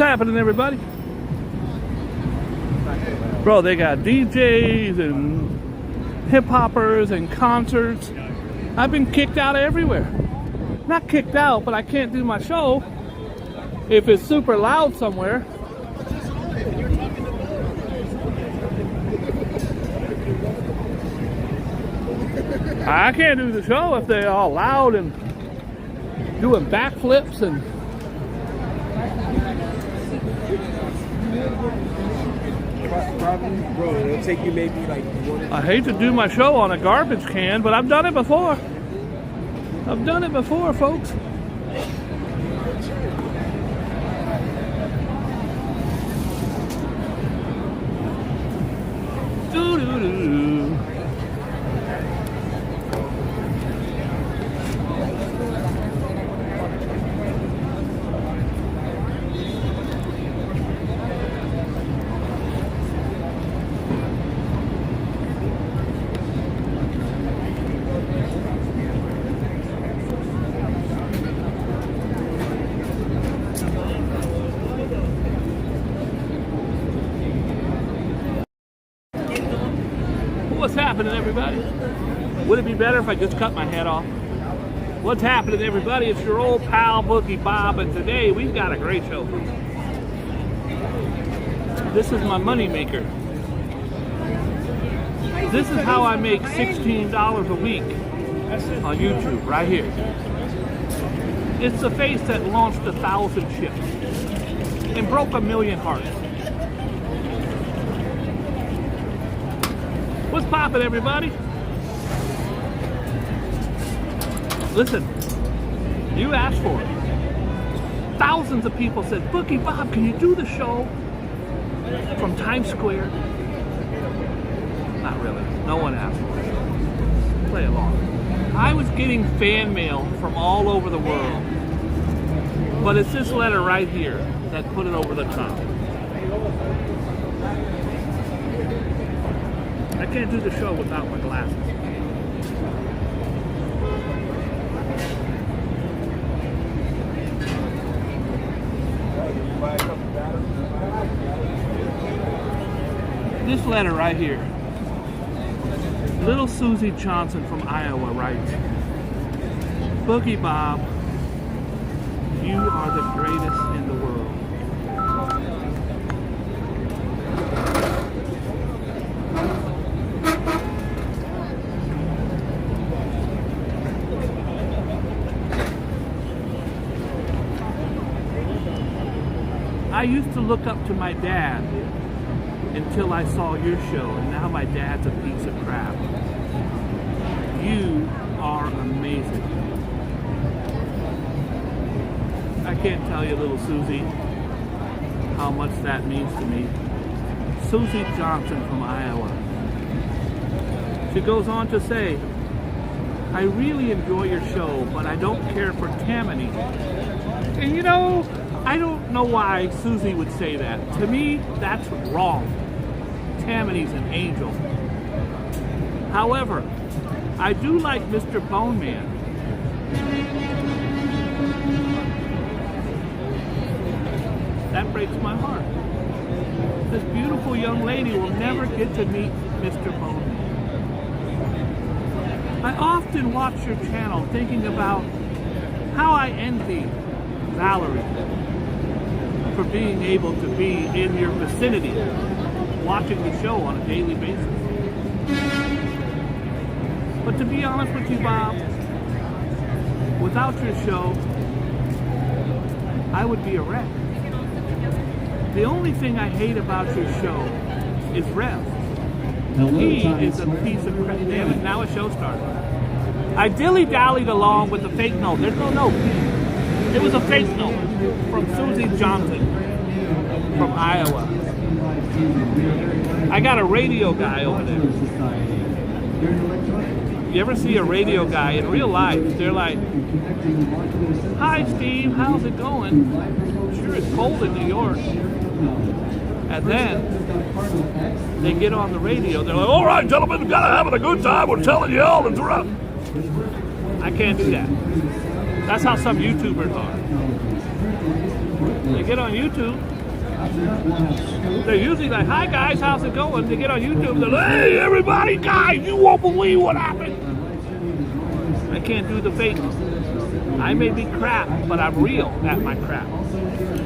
happening, everybody? Bro, they got DJs and hip-hoppers and concerts. I've been kicked out of everywhere. Not kicked out, but I can't do my show if it's super loud somewhere. I can't do the show if they're all loud and doing backflips and Bro, it'll take you maybe like I hate to do my show on a garbage can, but I've done it before. I've done it before, folks. Doo-doo-doo. What's happening, everybody? Would it be better if I just cut my head off? What's happening, everybody? It's your old pal Boogie Bob, and today we've got a great show. This is my money maker. This is how I make $16 a week on YouTube, right here. It's the face that launched 1,000 ships and broke 1,000,000 hearts. What's poppin', everybody? Listen, you asked for it. Thousands of people said, Boogie Bob, can you do the show from Times Square? Not really. No one asked for it. Play along. I was getting fan mail from all over the world, but it's this letter right here that put it over the top. I can't do the show without my glasses. This letter right here. Little Susie Johnson from Iowa writes, Boogie Bob, you are the greatest in the world. I used to look up to my dad until I saw your show, and now my dad's a piece of crap. You are amazing. I can't tell you, little Susie, how much that means to me. Susie Johnson from Iowa. She goes on to say, I really enjoy your show, but I don't care for Tammany. And you know, I don't know why Susie would say that. To me, that's wrong. Tammany's an angel. However, I do like Mr. Bone Man. That breaks my heart. This beautiful young lady will never get to meet Mr. Bone Man. I often watch your channel thinking about how I envy Valerie for being able to be in your vicinity, watching the show on a daily basis. But to be honest with you, Bob, without your show, I would be a wreck. The only thing I hate about your show is Rev. He is a piece of crap. Damn it, now a show started. I dilly-dallied along with the fake note. There's no note. It was a fake note from Susie Johnson from Iowa. I got a radio guy over there. You ever see a radio guy in real life? They're like, hi Steve, how's it going? Sure, it's cold in New York. And then they get on the radio, they're like, all right, gentlemen, gotta having a good time, we're telling you all it's rough. I can't do that. That's how some YouTubers are. They get on YouTube. They're usually like, "Hi guys, how's it going?" They get on YouTube. They're like, "Hey everybody, guys, you won't believe what happened." I can't do the fake. I may be crap, but I'm real at my crap.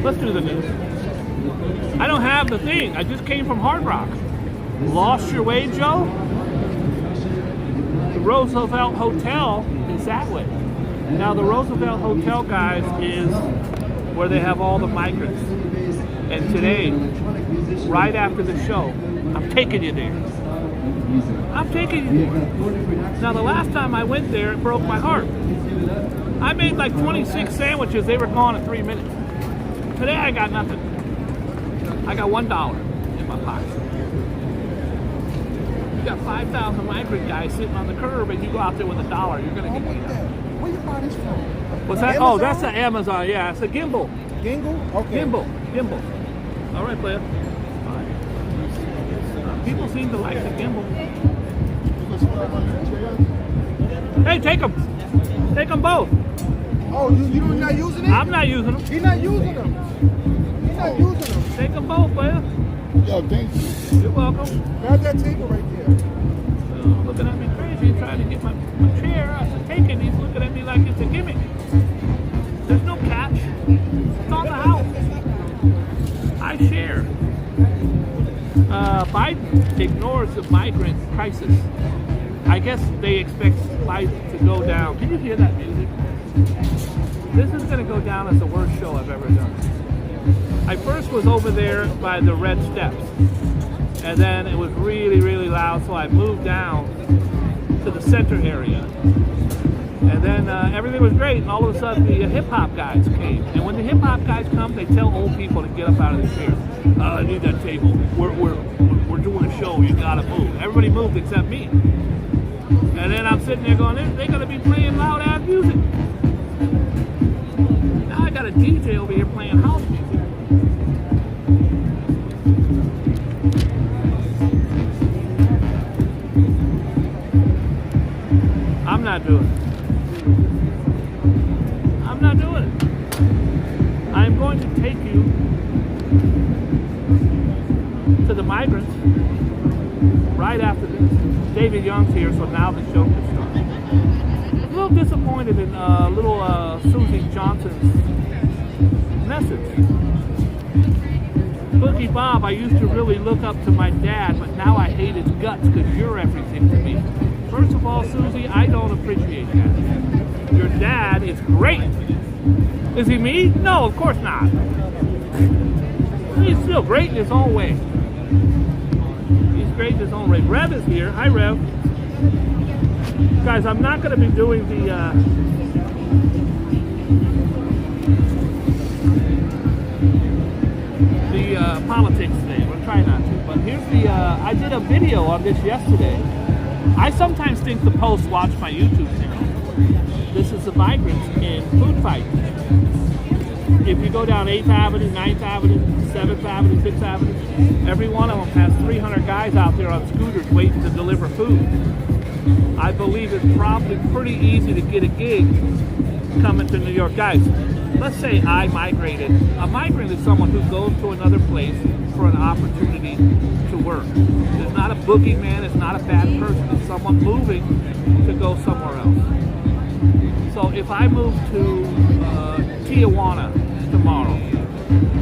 Let's do the news. I don't have the thing. I just came from Hard Rock. Lost your way, Joe? The Roosevelt Hotel is that way. Now the Roosevelt Hotel, guys, is where they have all the migrants. And today, right after the show, I'm taking you there. I'm taking you there. Now the last time I went there, it broke my heart. I made like 26 sandwiches. They were gone in 3 minutes. Today I got nothing. I got $1 in my pocket. You got 5,000 migrant guys sitting on the curb, and you go out there with $1. You're gonna get beat up. Where you buy this from? What's that? Amazon? Oh, that's the Amazon. Yeah, it's a gimbal. Gingle? Okay. Gimbal. All right, player. All right. People seem to like the gimbal. Hey, take them. Take them both. Oh, you're not using it? I'm not using them. He's not using them. He's not using them. Take them both, player. Yo, thank you. You're welcome. Grab that table right there. Looking at me crazy, trying to get my chair. I said, take it. He's looking at me like it's a gimmick. There's no catch. It's on the house. I share. Biden ignores the migrant crisis. I guess they expect life to go down. Can you hear that music? This is going to go down as the worst show I've ever done. I first was over there by the Red Steps, and then it was really, really loud, so I moved down to the center area. And then everything was great, and all of a sudden the hip-hop guys came. And when the hip-hop guys come, they tell old people to get up out of the chair. I need that table. We're doing a show. You gotta move. Everybody moved except me. And then I'm sitting there going, they're gonna be playing loud-ass music. Now I got a DJ over here playing house music. I'm not doing it. I'm not doing it. I'm going to take you to the migrants right after this. David Young's here, so now the show can start. A little disappointed in little Susie Johnson's message. Boogie Bob, I used to really look up to my dad, but now I hate his guts because you're everything to me. First of all, Susie, I don't appreciate that. Your dad is great. Is he me? No, of course not. He's still great in his own way. He's great in his own way. Rev is here. Hi, Rev. Guys, I'm not going to be doing the politics today. We're trying not to. But here's the, I did a video on this yesterday. I sometimes think the Post watch my YouTube channel. This is the migrants in food fights. If you go down 8th Avenue, 9th Avenue, 7th Avenue, 6th Avenue, every one of them has 300 guys out there on scooters waiting to deliver food. I believe it's probably pretty easy to get a gig coming to New York. Guys, let's say I migrated. A migrant is someone who goes to another place for an opportunity to work. It's not a boogeyman, it's not a bad person, it's someone moving to go somewhere else. So if I move to Tijuana tomorrow,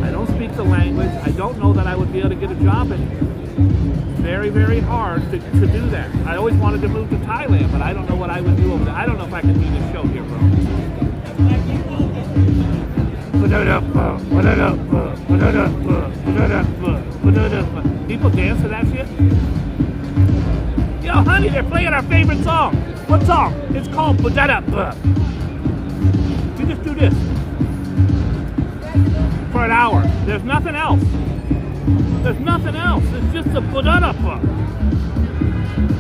I don't speak the language, I don't know that I would be able to get a job anywhere. It's very, very hard to do that. I always wanted to move to Thailand, but I don't know what I would do over there. I don't know if I can do this show here, bro. People dance to that shit? Yo, honey, they're playing our favorite song. What song? It's called Budada. You just do this for an hour. There's nothing else. There's nothing else. It's just a Budada.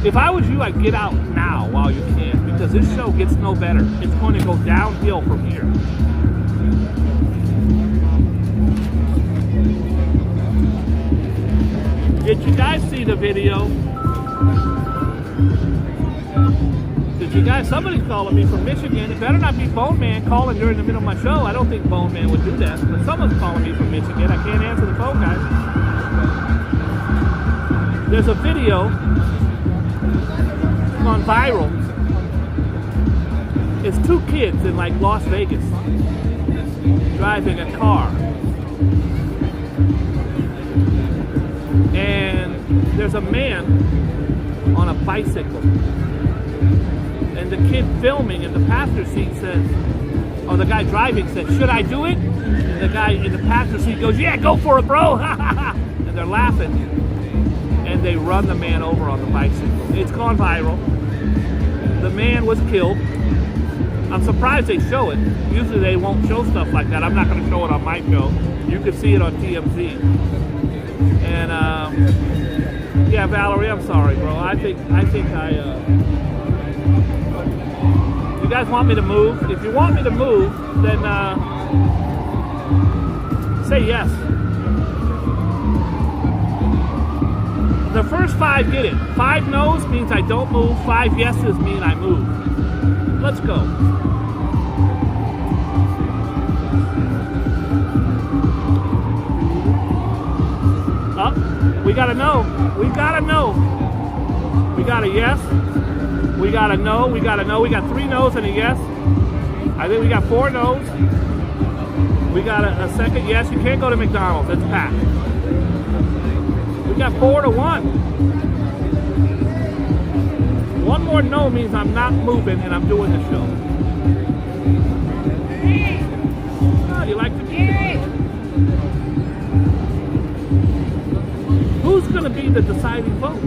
If I was you, I'd get out now while you can, because this show gets no better. It's going to go downhill from here. Did you guys see the video? Did You guys, somebody's calling me from Michigan. It better not be Bone Man calling during the middle of my show. I don't think Bone Man would do that. But someone's calling me from Michigan. I can't answer the phone, guys. There's a video gone viral. It's two kids in like Las Vegas driving a car. And there's a man on a bicycle. And the kid filming in the passenger seat says, or the guy driving says, should I do it? And the guy in the passenger seat goes, yeah, go for it, bro. And they're laughing. And they run the man over on the bicycle. It's gone viral. The man was killed. I'm surprised they show it. Usually they won't show stuff like that. I'm not going to show it on my show. You can see it on TMZ. And yeah, Valerie, I'm sorry, bro. I think you guys want me to move? If you want me to move, then say yes. The first 5 get it. 5 no's means I don't move. 5 yeses mean I move. Let's go. Oh, we got a no. We got a no. We got a yes. We got a no. We got a no. We got 3 no's and a yes. I think we got 4 no's. We got a second yes. You can't go to McDonald's. It's packed. We got 4-1. One more no means I'm not moving and I'm doing the show. Oh, you like the music? Who's going to be the deciding vote?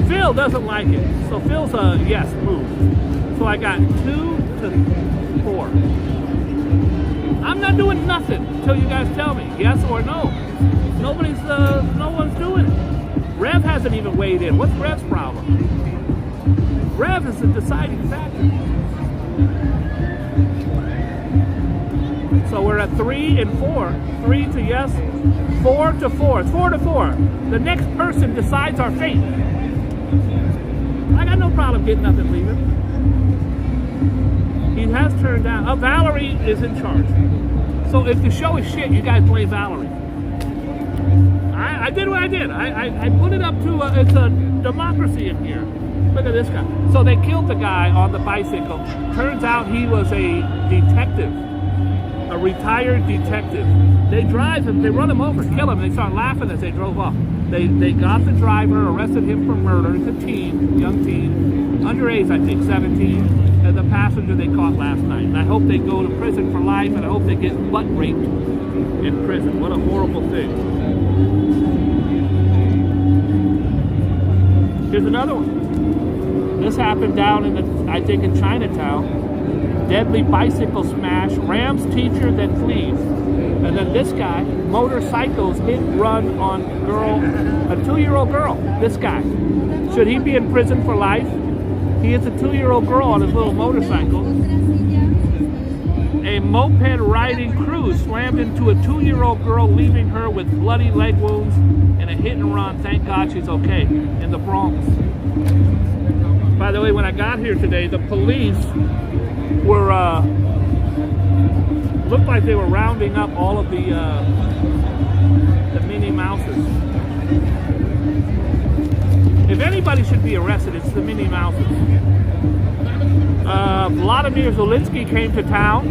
Phil doesn't like it. So Phil's a yes, move. So I got 2-4. I'm not doing nothing until you guys tell me yes or no. No one's doing it. Rev hasn't even weighed in. What's Rev's problem? Rev is the deciding factor. So we're at 3 and 4. 3 to yes, 4 to 4. It's 4-4. The next person decides our fate. I got no problem getting up and leaving. He has turned down. Valerie is in charge. So if the show is shit, you guys blame Valerie. I did what I did. I put it up to, it's a democracy in here. Look at this guy. So they killed the guy on the bicycle. Turns out he was a detective. A retired detective. They drive him, they run him over, kill him. They start laughing as they drove off. They got the driver, arrested him for murder. It's a teen, young teen, underage, I think, 17. And the passenger they caught last night. And I hope they go to prison for life, and I hope they get butt raped in prison. What a horrible thing. Here's another one. This happened down in I think in Chinatown. Deadly bicycle smash, rams teacher that flees. And then this guy, motorcycles hit run on girl, a 2-year-old girl. This guy. Should he be in prison for life? He hits a 2-year-old girl on his little motorcycle. A moped riding crew slammed into a 2-year-old girl, leaving her with bloody leg wounds and a hit and run. Thank God she's okay. In the Bronx. By the way, when I got here today, the police were looked like they were rounding up all of the Minnie Mouses. If anybody should be arrested, it's the Minnie Mouses. Vladimir Zelensky came to town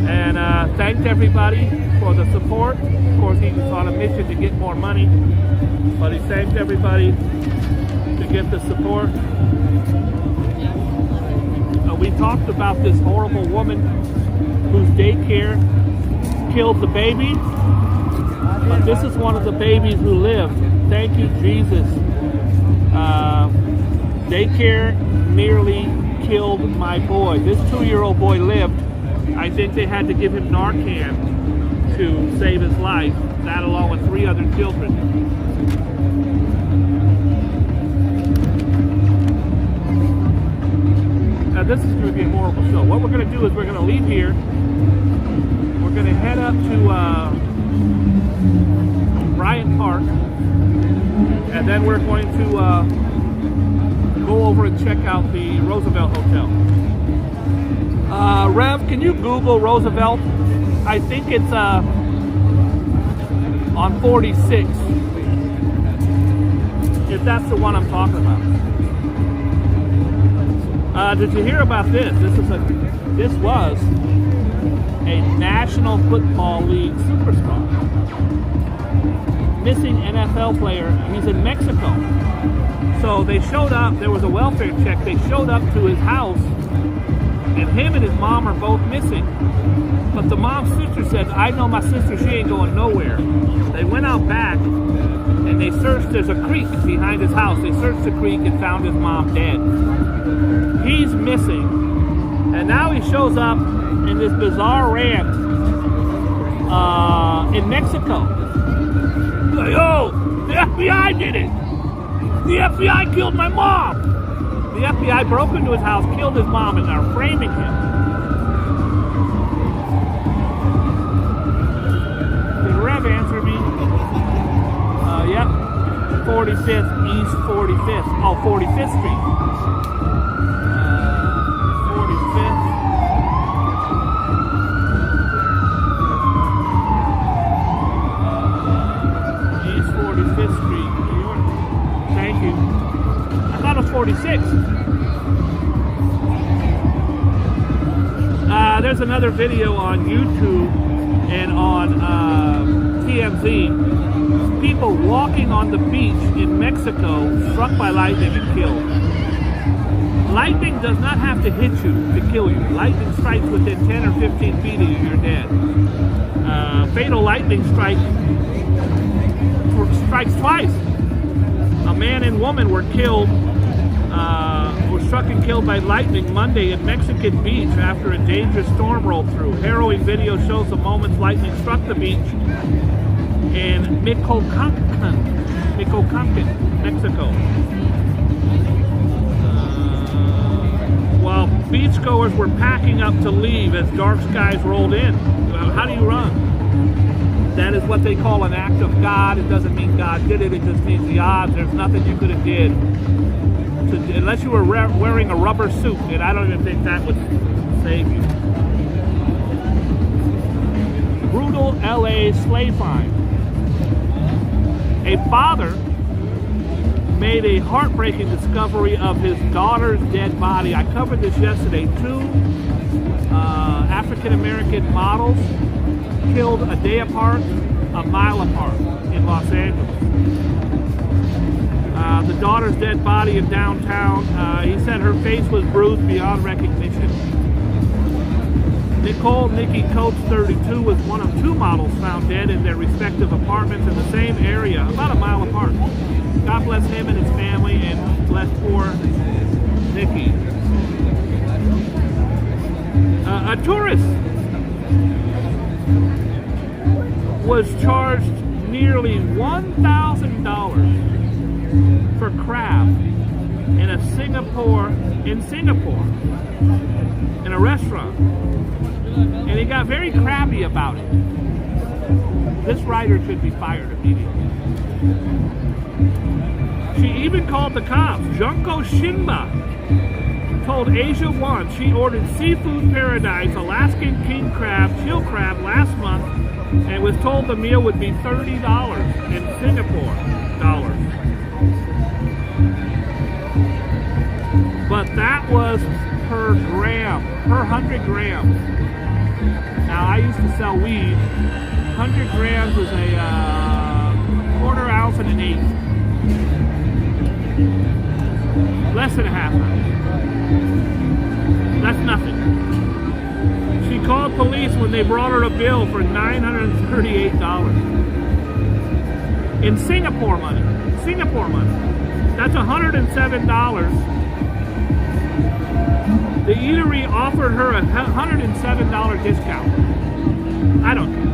and thanked everybody for the support. Of course, he was on a mission to get more money, but he thanked everybody to get the support. We talked about this horrible woman whose daycare killed the baby, but this is one of the babies who lived. Thank you, Jesus. Daycare nearly killed my boy. This 2-year-old boy lived. I think they had to give him Narcan to save his life, that along with 3 other children. This is going to be a horrible show. What we're going to do is we're going to leave here. We're going to head up to Bryant Park, and then we're going to go over and check out the Roosevelt Hotel. Rev, can you Google Roosevelt? I think it's on 46. If that's the one I'm talking about. Did you hear about this? This was a National Football League superstar. Missing NFL player. He's in Mexico. So they showed up. There was a welfare check. They showed up to his house, and him and his mom are both missing. But the mom's sister said, I know my sister, she ain't going nowhere. They went out back, and they searched. There's a creek behind his house. They searched the creek and found his mom dead. He's missing. And now he shows up in this bizarre rant in Mexico. Like, oh, the FBI did it. The FBI killed my mom. The FBI broke into his house, killed his mom, and are framing him. Did Rev answer me? Yep. 45th, East 45th. Oh, 45th Street. 45th. East 45th Street, New York. Thank you. I thought it was 46. There's another video on YouTube and on TMZ. People walking on the beach in Mexico struck by lightning and killed. Lightning does not have to hit you to kill you. Lightning strikes within 10 or 15 feet of you, you're dead. Fatal lightning strikes twice. A man and woman were killed, were struck and killed by lightning Monday in Mexican Beach after a dangerous storm rolled through. Harrowing video shows the moments lightning struck the beach in Michoacan, Mexico. While beachgoers were packing up to leave as dark skies rolled in. How do you run? That is what they call an act of God. It doesn't mean God did it. It just means the odds. There's nothing you could have did. Unless you were wearing a rubber suit. And I don't even think that would save you. Brutal LA slave find. A father made a heartbreaking discovery of his daughter's dead body. I covered this yesterday. Two African-American models killed a day apart, a mile apart in Los Angeles. The daughter's dead body in downtown. He said her face was bruised beyond recognition. Nikki Coates, 32, was one of two models found dead in their respective apartments in the same area, about a mile apart. God bless him and his family, and bless poor Nikki. A tourist was charged nearly $1,000 for crab in Singapore, in a restaurant. And he got very crabby about it. This writer should be fired immediately. She even called the cops. Junko Shinba told Asia One she ordered Seafood Paradise Alaskan king crab, chill crab last month, and was told the meal would be $30 in Singapore dollars. But that was per gram, per 100 grams. Now, I used to sell weed. 100 grams was a quarter ounce and an eighth. Less than a half ounce. That's nothing. She called police when they brought her a bill for $938. In Singapore money. That's $107. The eatery offered her a $107 discount. I don't care.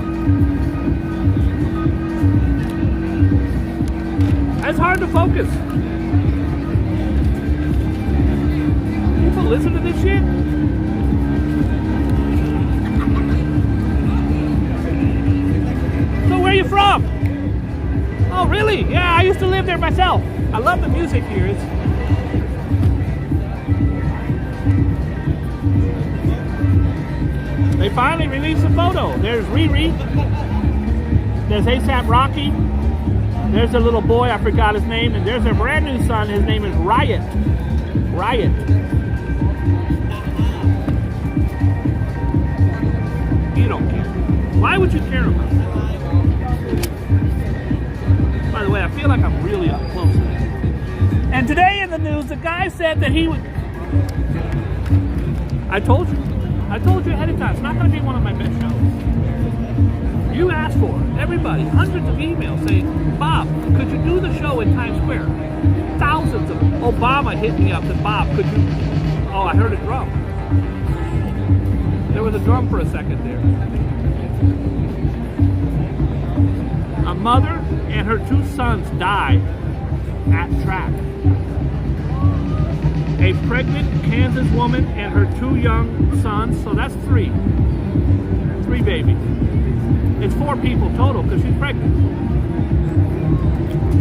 It's hard to focus. People listen to this shit? So where are you from? live there myself. I love the music here. They finally released a photo. There's Riri. There's ASAP Rocky. There's a little boy, I forgot his name. And there's their brand new son. His name is Riot. Riot. You don't care. Why would you care about that? By the way, I feel like I'm really up close. And today in the news, the guy said that he would... I told you ahead of time, it's not going to be one of my best shows. You asked for it. Everybody, hundreds of emails saying, Bob, could you do the show in Times Square? Thousands of them. Obama hit me up and said, Bob, could you... Oh, I heard a drum. There was a drum for a second there. A mother and her 2 sons died at track. A pregnant Kansas woman and her 2 young sons, so that's 3. 3 babies. It's 4 people total because she's pregnant.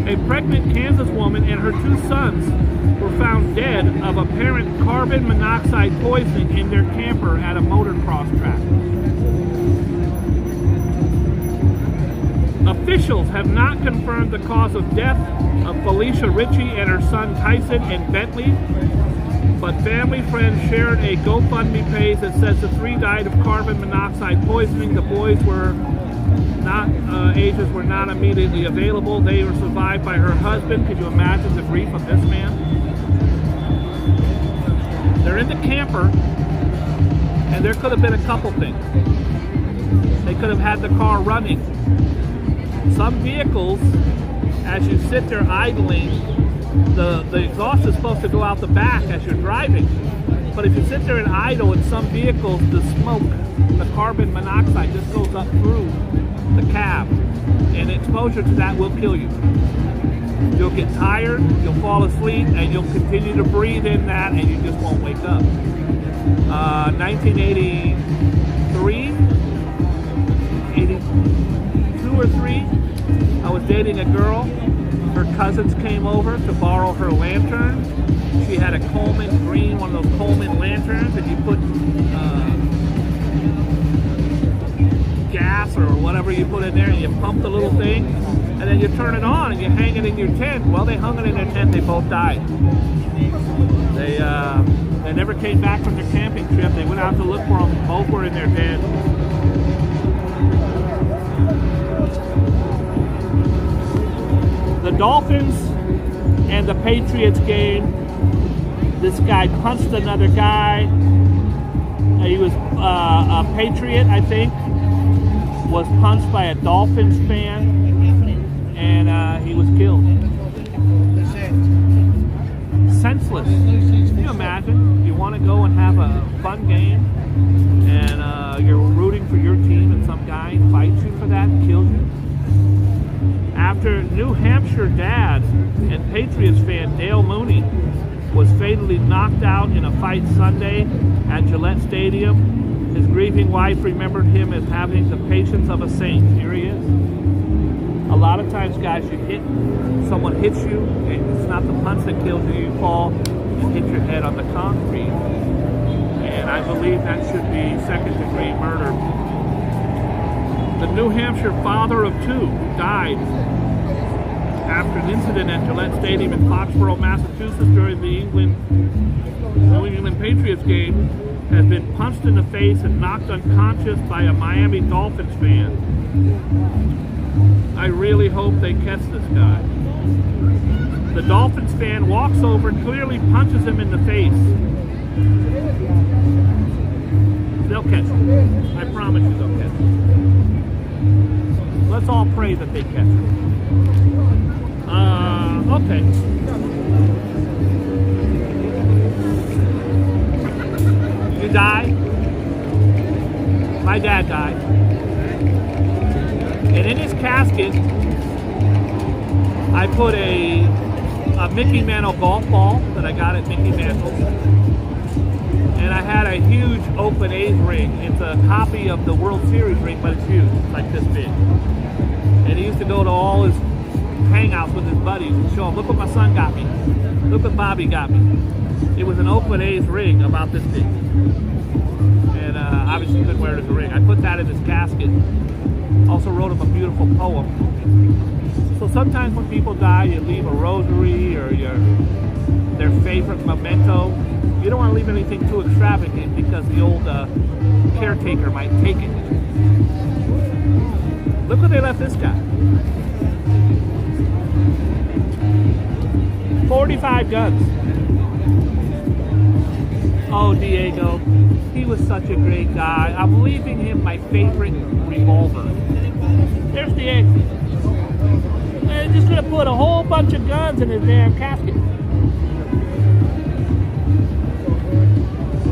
A pregnant Kansas woman and her 2 sons were found dead of apparent carbon monoxide poisoning in their camper at a motocross track. Officials have not confirmed the cause of death of Felicia Ritchie and her son Tyson in Bentley, but family friends shared a GoFundMe page that says the 3 died of carbon monoxide poisoning. The boys were not ages were not immediately available. They were survived by her husband. Could you imagine the grief of this man? They're in the camper, and there could have been a couple things. They could have had the car running. Some vehicles, as you sit there idling, the exhaust is supposed to go out the back as you're driving. But if you sit there and idle in some vehicles, the smoke, the carbon monoxide just goes up through the cab. And exposure to that will kill you. You'll get tired, you'll fall asleep, and you'll continue to breathe in that, and you just won't wake up. 1983, 82 or 3, I was dating a girl. Her cousins came over to borrow her lantern. She had a Coleman green, one of those Coleman lanterns that you put gas or whatever you put in there, and you pump the little thing, and then you turn it on and you hang it in your tent. Well, they hung it in their tent. They both died. They never came back from their camping trip. They went out to look for them. Both were in their tent. The Dolphins and the Patriots game. This guy punched another guy. He was a Patriot, I think. Was punched by a Dolphins fan, and he was killed. Senseless. Can you imagine? You want to go and have a fun game, and you're rooting for your team, and some guy fights you for that and kills you? After New Hampshire dad and Patriots fan Dale Mooney was fatally knocked out in a fight Sunday at Gillette Stadium, his grieving wife remembered him as having the patience of a saint. Here he is. A lot of times, guys, someone hits you, it's not the punch that kills you, you fall and hit your head on the concrete. And I believe that should be second-degree murder. The New Hampshire father of 2 died after an incident at Gillette Stadium in Foxborough, Massachusetts during the New England Patriots game. Has been punched in the face and knocked unconscious by a Miami Dolphins fan. I really hope they catch this guy. The Dolphins fan walks over and clearly punches him in the face. They'll catch him. I promise you they'll catch him. Let's all pray that they catch him. Okay. You die. My dad died. And in his casket, I put a Mickey Mantle golf ball that I got at Mickey Mantle's. And I had a huge Oakland A's ring. It's a copy of the World Series ring, but it's huge. It's like this big. And he used to go to all his hangouts with his buddies and show them, look what my son got me. Look what Bobby got me. It was an Oakland A's ring about this big. And obviously he couldn't wear it as a ring. I put that in his casket. Also wrote him a beautiful poem. So sometimes when people die, you leave a rosary or their favorite memento. You don't want to leave anything too extravagant because the old caretaker might take it. Look what they left this guy. 45 guns. Oh, Diego, he was such a great guy. I'm leaving him my favorite revolver. There's Diego. They're just gonna put a whole bunch of guns in his damn casket.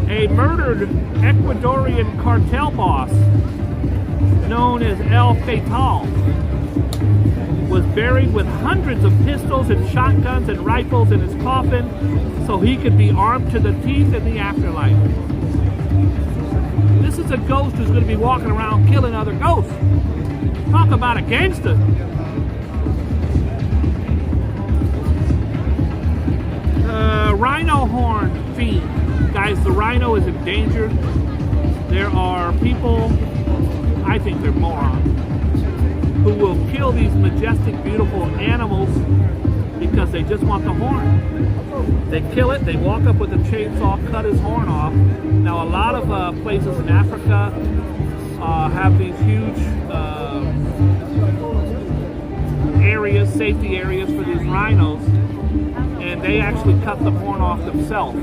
A murdered Ecuadorian cartel boss known as El Fatal was buried with hundreds of pistols and shotguns and rifles in his coffin so he could be armed to the teeth in the afterlife. This is a ghost who's going to be walking around killing other ghosts. Talk about a gangster. Rhino horn fiend. Guys, the rhino is endangered. There are people, I think they're morons, who will kill these majestic, beautiful animals because they just want the horn. They kill it, they walk up with a chainsaw, cut his horn off. Now, a lot of places in Africa have these huge areas, safety areas for these rhinos, and they actually cut the horn off themselves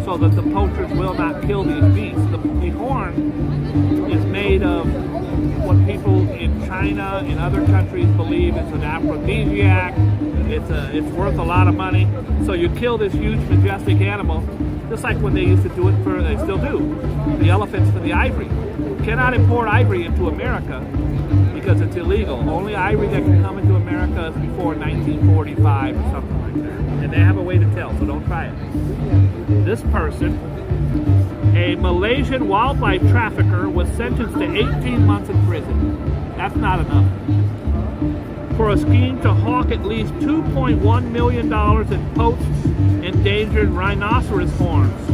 so that the poachers will not kill these beasts. The horn is made of what people in China and other countries believe is an aphrodisiac. It's worth a lot of money. So you kill this huge, majestic animal, just like when they used to do it for, they still do, the elephants for the ivory. You cannot import ivory into America because it's illegal. Only ivory that can come into America is before 1945 or something like that. And they have a way to tell, so don't try it. This person, a Malaysian wildlife trafficker, was sentenced to 18 months in prison. That's not enough. For a scheme to hawk at least $2.1 million in poached, endangered rhinoceros horns,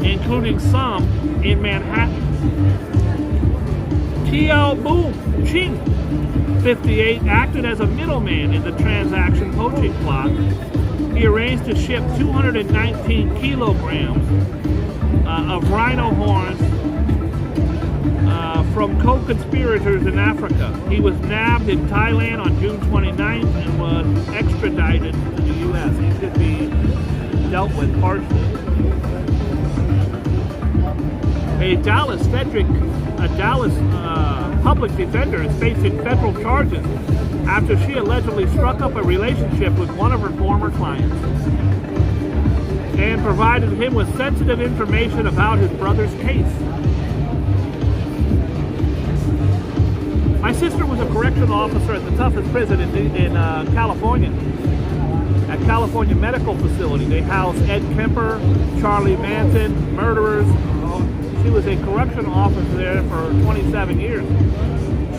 including some in Manhattan. Tiao Boom Ching, 58, acted as a middleman in the transaction poaching plot. He arranged to ship 219 kilograms of rhino horns from co-conspirators in Africa. He was nabbed in Thailand on June 29th and was extradited to the U.S. He should be dealt with harshly. A Dallas public defender is facing federal charges after she allegedly struck up a relationship with one of her former clients and provided him with sensitive information about his brother's case. My sister was a correctional officer at the toughest prison in California, at California Medical Facility. They housed Ed Kemper, Charlie Manson, murderers. She was a correctional officer there for 27 years.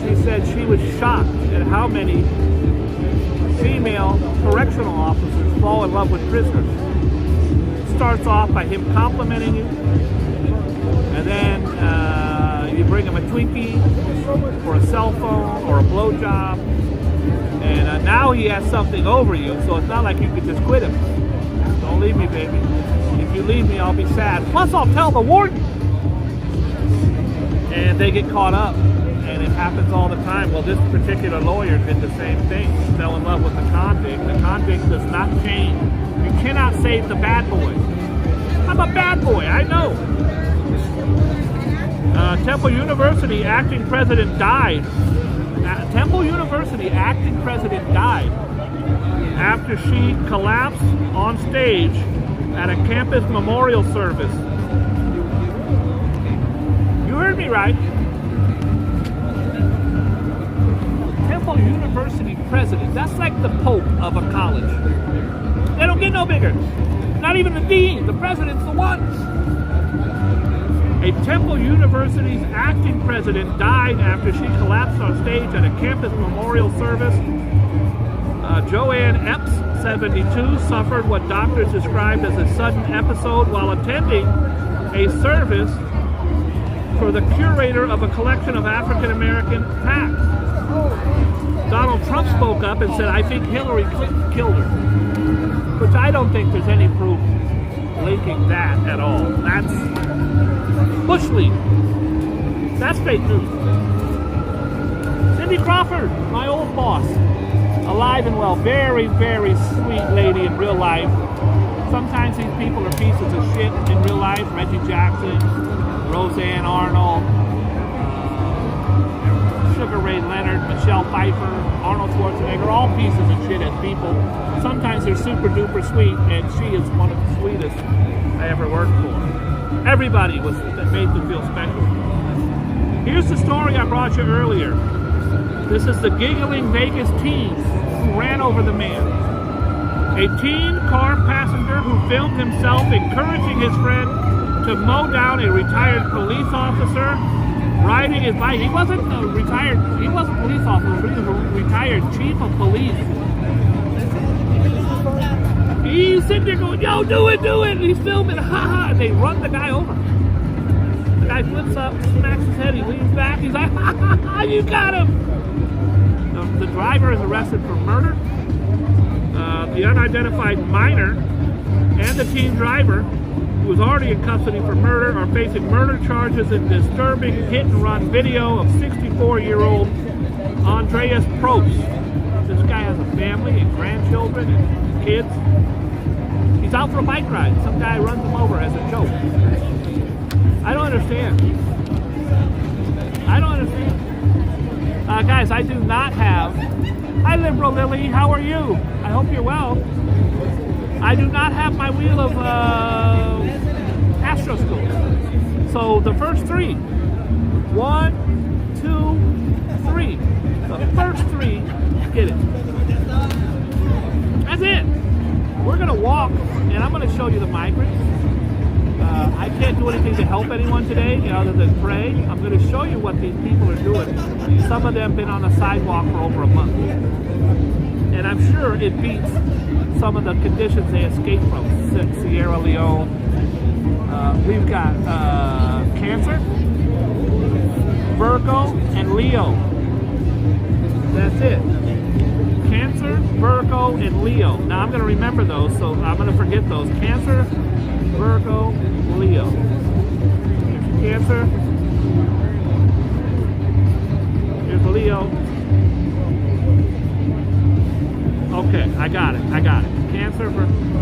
She said she was shocked at how many female correctional officers fall in love with prisoners. Starts off by him complimenting you, and then you bring him a Twinkie or a cell phone or a blowjob, and now he has something over you, so it's not like you could just quit him. Don't leave me, baby. If you leave me, I'll be sad. Plus, I'll tell the warden. And they get caught up, and it happens all the time. Well, this particular lawyer did the same thing. He fell in love with the convict. The convict does not change. You cannot save the bad boy. I'm a bad boy, I know. Temple University acting president died. Temple University acting president died after she collapsed on stage at a campus memorial service. You heard me right. Temple University president. That's like the Pope of a college. They don't get no bigger. Not even the dean. The president's the one. A Temple University's acting president died after she collapsed on stage at a campus memorial service. Joanne Epps, 72, suffered what doctors described as a sudden episode while attending a service for the curator of a collection of African American plaques. Donald Trump spoke up and said, I think Hillary Clinton killed her. Which I don't think there's any proof linking that at all. That's Bush League. That's fake news. Cindy Crawford, my old boss. Alive and well. Very, very sweet lady in real life. Sometimes these people are pieces of shit in real life. Reggie Jackson, Roseanne Arnold, Sugar Ray Leonard, Michelle Pfeiffer, Arnold Schwarzenegger, all pieces of shit as people. Sometimes they're super duper sweet, and she is one of the sweetest I ever worked for. Everybody was made to feel special. Here's the story I brought you earlier. This is the giggling Vegas teens who ran over the man. A teen car passenger who filmed himself encouraging his friend to mow down a retired police officer riding his bike. He wasn't a police officer, but he was a retired chief of police. He's sitting there going, yo, do it, and he's filming, ha, and they run the guy over. The guy flips up, smacks his head, he leans back, he's like, ha, you got him! The driver is arrested for murder. The unidentified minor and the teen driver, who was already in custody for murder, are facing murder charges in disturbing hit-and-run video of 64-year-old Andreas Probst. This guy has a family and grandchildren and kids. He's out for a bike ride. Some guy runs him over as a joke. I don't understand. Guys, I do not have... Hi, Liberal Lily. How are you? I hope you're well. I do not have my wheel of Astroscope. So the first three. 1, 2, 3. The first three get it. That's it. We're going to walk, and I'm going to show you the migrants. I can't do anything to help anyone today other than pray. I'm going to show you what these people are doing. Some of them have been on the sidewalk for over a month. And I'm sure it beats some of the conditions they escaped from. Sierra Leone. We've got Cancer, Virgo, and Leo. That's it. Cancer, Virgo, and Leo. Now I'm going to remember those, so I'm going to forget those. Cancer, Virgo, Leo. Here's Cancer. Here's Leo. Okay, I got it.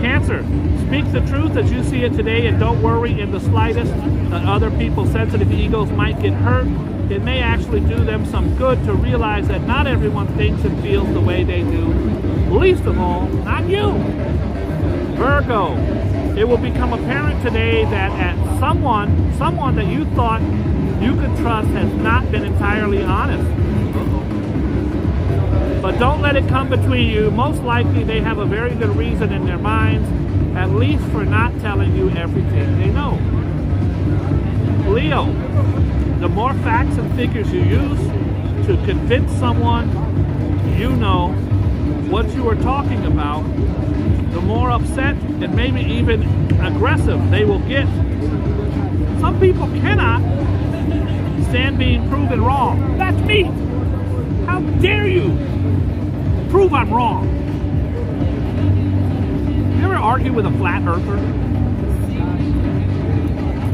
Cancer, speak the truth as you see it today, and don't worry in the slightest that other people's sensitive egos might get hurt. It may actually do them some good to realize that not everyone thinks and feels the way they do. Least of all, not you. Virgo, it will become apparent today that someone that you thought you could trust has not been entirely honest. But don't let it come between you. Most likely they have a very good reason in their minds, at least for not telling you everything they know. Leo, the more facts and figures you use to convince someone you know what you are talking about, the more upset and maybe even aggressive they will get. Some people cannot stand being proven wrong. That's me. How dare you prove I'm wrong? You ever argue with a flat earther?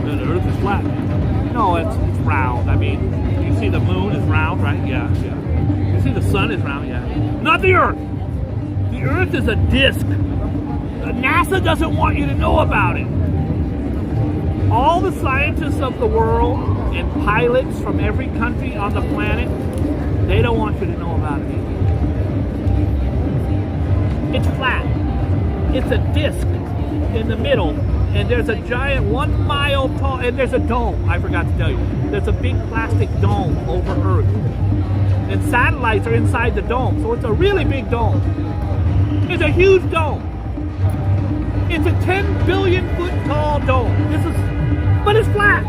The earth is flat. No, it's round. I mean, you see the moon is round, right? Yeah. You see the sun is round, yeah. Not the earth. The earth is a disc. NASA doesn't want you to know about it. All the scientists of the world and pilots from every country on the planet, they don't want you to know about it either. It's flat. It's a disc in the middle, and there's a giant 1 mile tall, and there's a dome. I forgot to tell you. There's a big plastic dome over Earth. And satellites are inside the dome, so it's a really big dome. It's a huge dome. It's a 10 billion foot tall dome. But it's flat.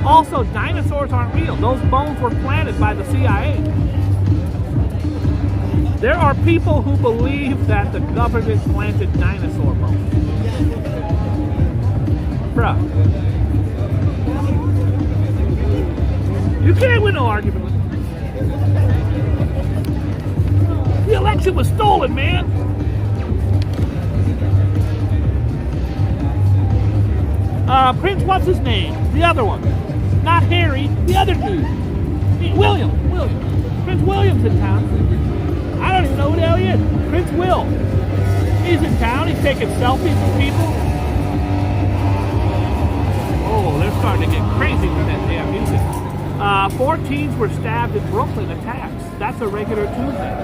Also, dinosaurs aren't real. Those bones were planted by the CIA. There are people who believe that the government planted dinosaur bones. Bruh. You can't win no argument with them. The election was stolen, man. Prince, what's his name? The other one. Not Harry, the other dude. William. Prince William's in town. I don't even know who the hell he is. Prince Will. He's in town. He's taking selfies with people. Oh, they're starting to get crazy with that damn music. 4 teens were stabbed in Brooklyn attacks. That's a regular Tuesday.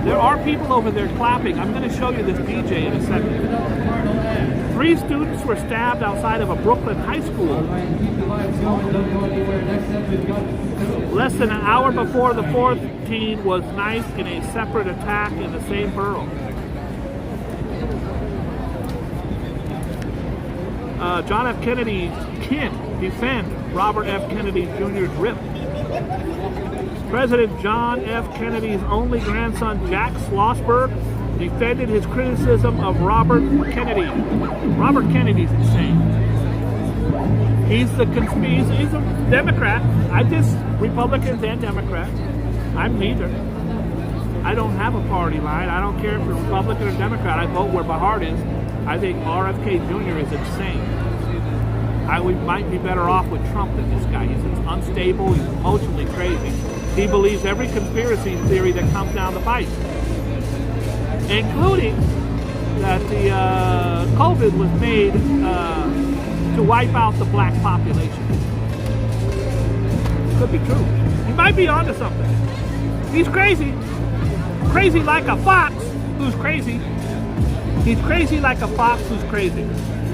There are people over there clapping. I'm going to show you this DJ in a second. 3 students were stabbed outside of a Brooklyn high school. Less than an hour before the 4th teen was knifed in a separate attack in the same borough. John F. Kennedy's kin defend Robert F. Kennedy Jr.'s rip. President John F. Kennedy's only grandson, Jack Schlossberg, defended his criticism of Robert Kennedy. Robert Kennedy's insane. He's a Democrat. I diss Republicans and Democrats. I'm neither. I don't have a party line. I don't care if you're Republican or Democrat. I vote where my heart is. I think RFK Jr. is insane. We might be better off with Trump than this guy. He's unstable. He's emotionally crazy. He believes every conspiracy theory that comes down the pipe, including that the COVID was made to wipe out the black population. Could be true. He might be onto something. He's crazy. Crazy like a fox who's crazy. He's crazy like a fox who's crazy.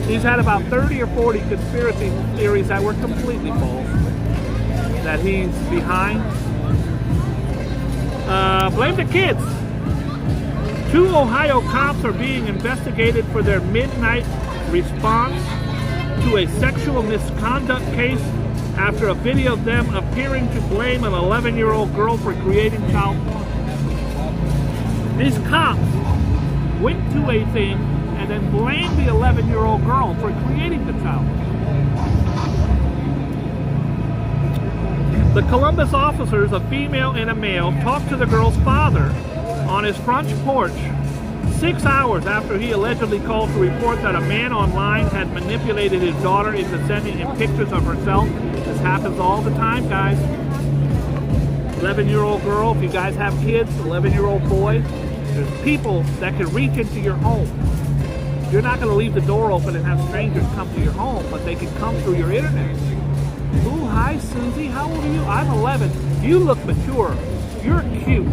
He's had about 30 or 40 conspiracy theories that were completely false, that he's behind. Blame the kids. 2 Ohio cops are being investigated for their midnight response to a sexual misconduct case after a video of them appearing to blame an 11-year-old girl for creating child porn. These cops went to a thing and then blamed the 11-year-old girl for creating the child. The Columbus officers, a female and a male, talked to the girl's father on his front porch 6 hours after he allegedly called to report that a man online had manipulated his daughter into sending him pictures of herself. This happens all the time, guys. 11-year-old girl, if you guys have kids, 11-year-old boy, there's people that can reach into your home. You're not going to leave the door open and have strangers come to your home, but they can come through your internet. Ooh, hi, Susie. How old are you? I'm 11. You look mature. You're cute.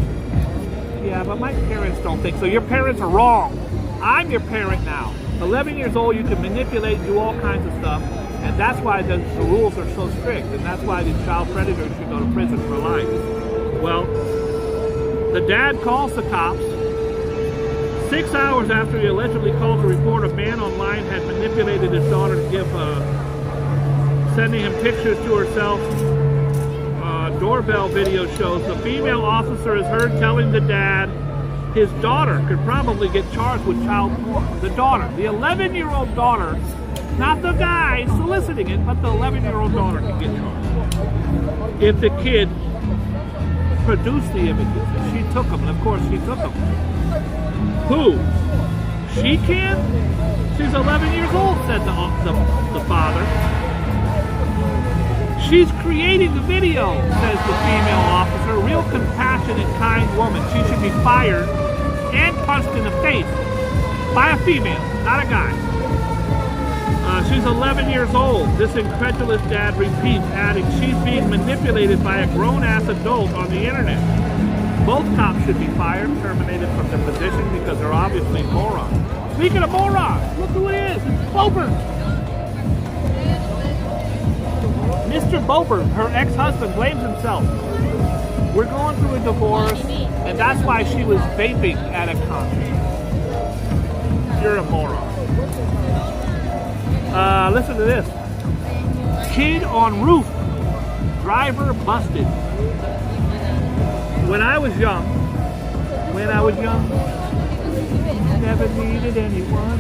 Yeah, but my parents don't think so. Your parents are wrong. I'm your parent now. 11 years old, you can manipulate, do all kinds of stuff, and that's why the rules are so strict, and that's why these child predators should go to prison for life. Well, the dad calls the cops 6 hours after he allegedly called to report a man online had manipulated his daughter to give, sending him pictures to herself. Doorbell video shows the female officer is heard telling the dad his daughter could probably get charged with child porn. The daughter, the 11-year-old daughter, not the guy soliciting it, but the 11-year-old daughter can get charged. If the kid produced the images, she took them, and of course she took them. Who? She can? She's 11 years old, said the father. She's creating the video, says the female officer. Real compassionate, kind woman. She should be fired and punched in the face by a female, not a guy. She's 11 years old. This incredulous dad repeats, adding, she's being manipulated by a grown-ass adult on the internet. Both cops should be fired, terminated from their position because they're obviously morons. Speaking of morons, look who it is. It's Boebert. Mr. Boebert, her ex-husband, blames himself. We're going through a divorce, and that's why she was vaping at a concert. You're a moron. Listen to this. Kid on roof. Driver busted. When I was young, When I was young, never needed anyone.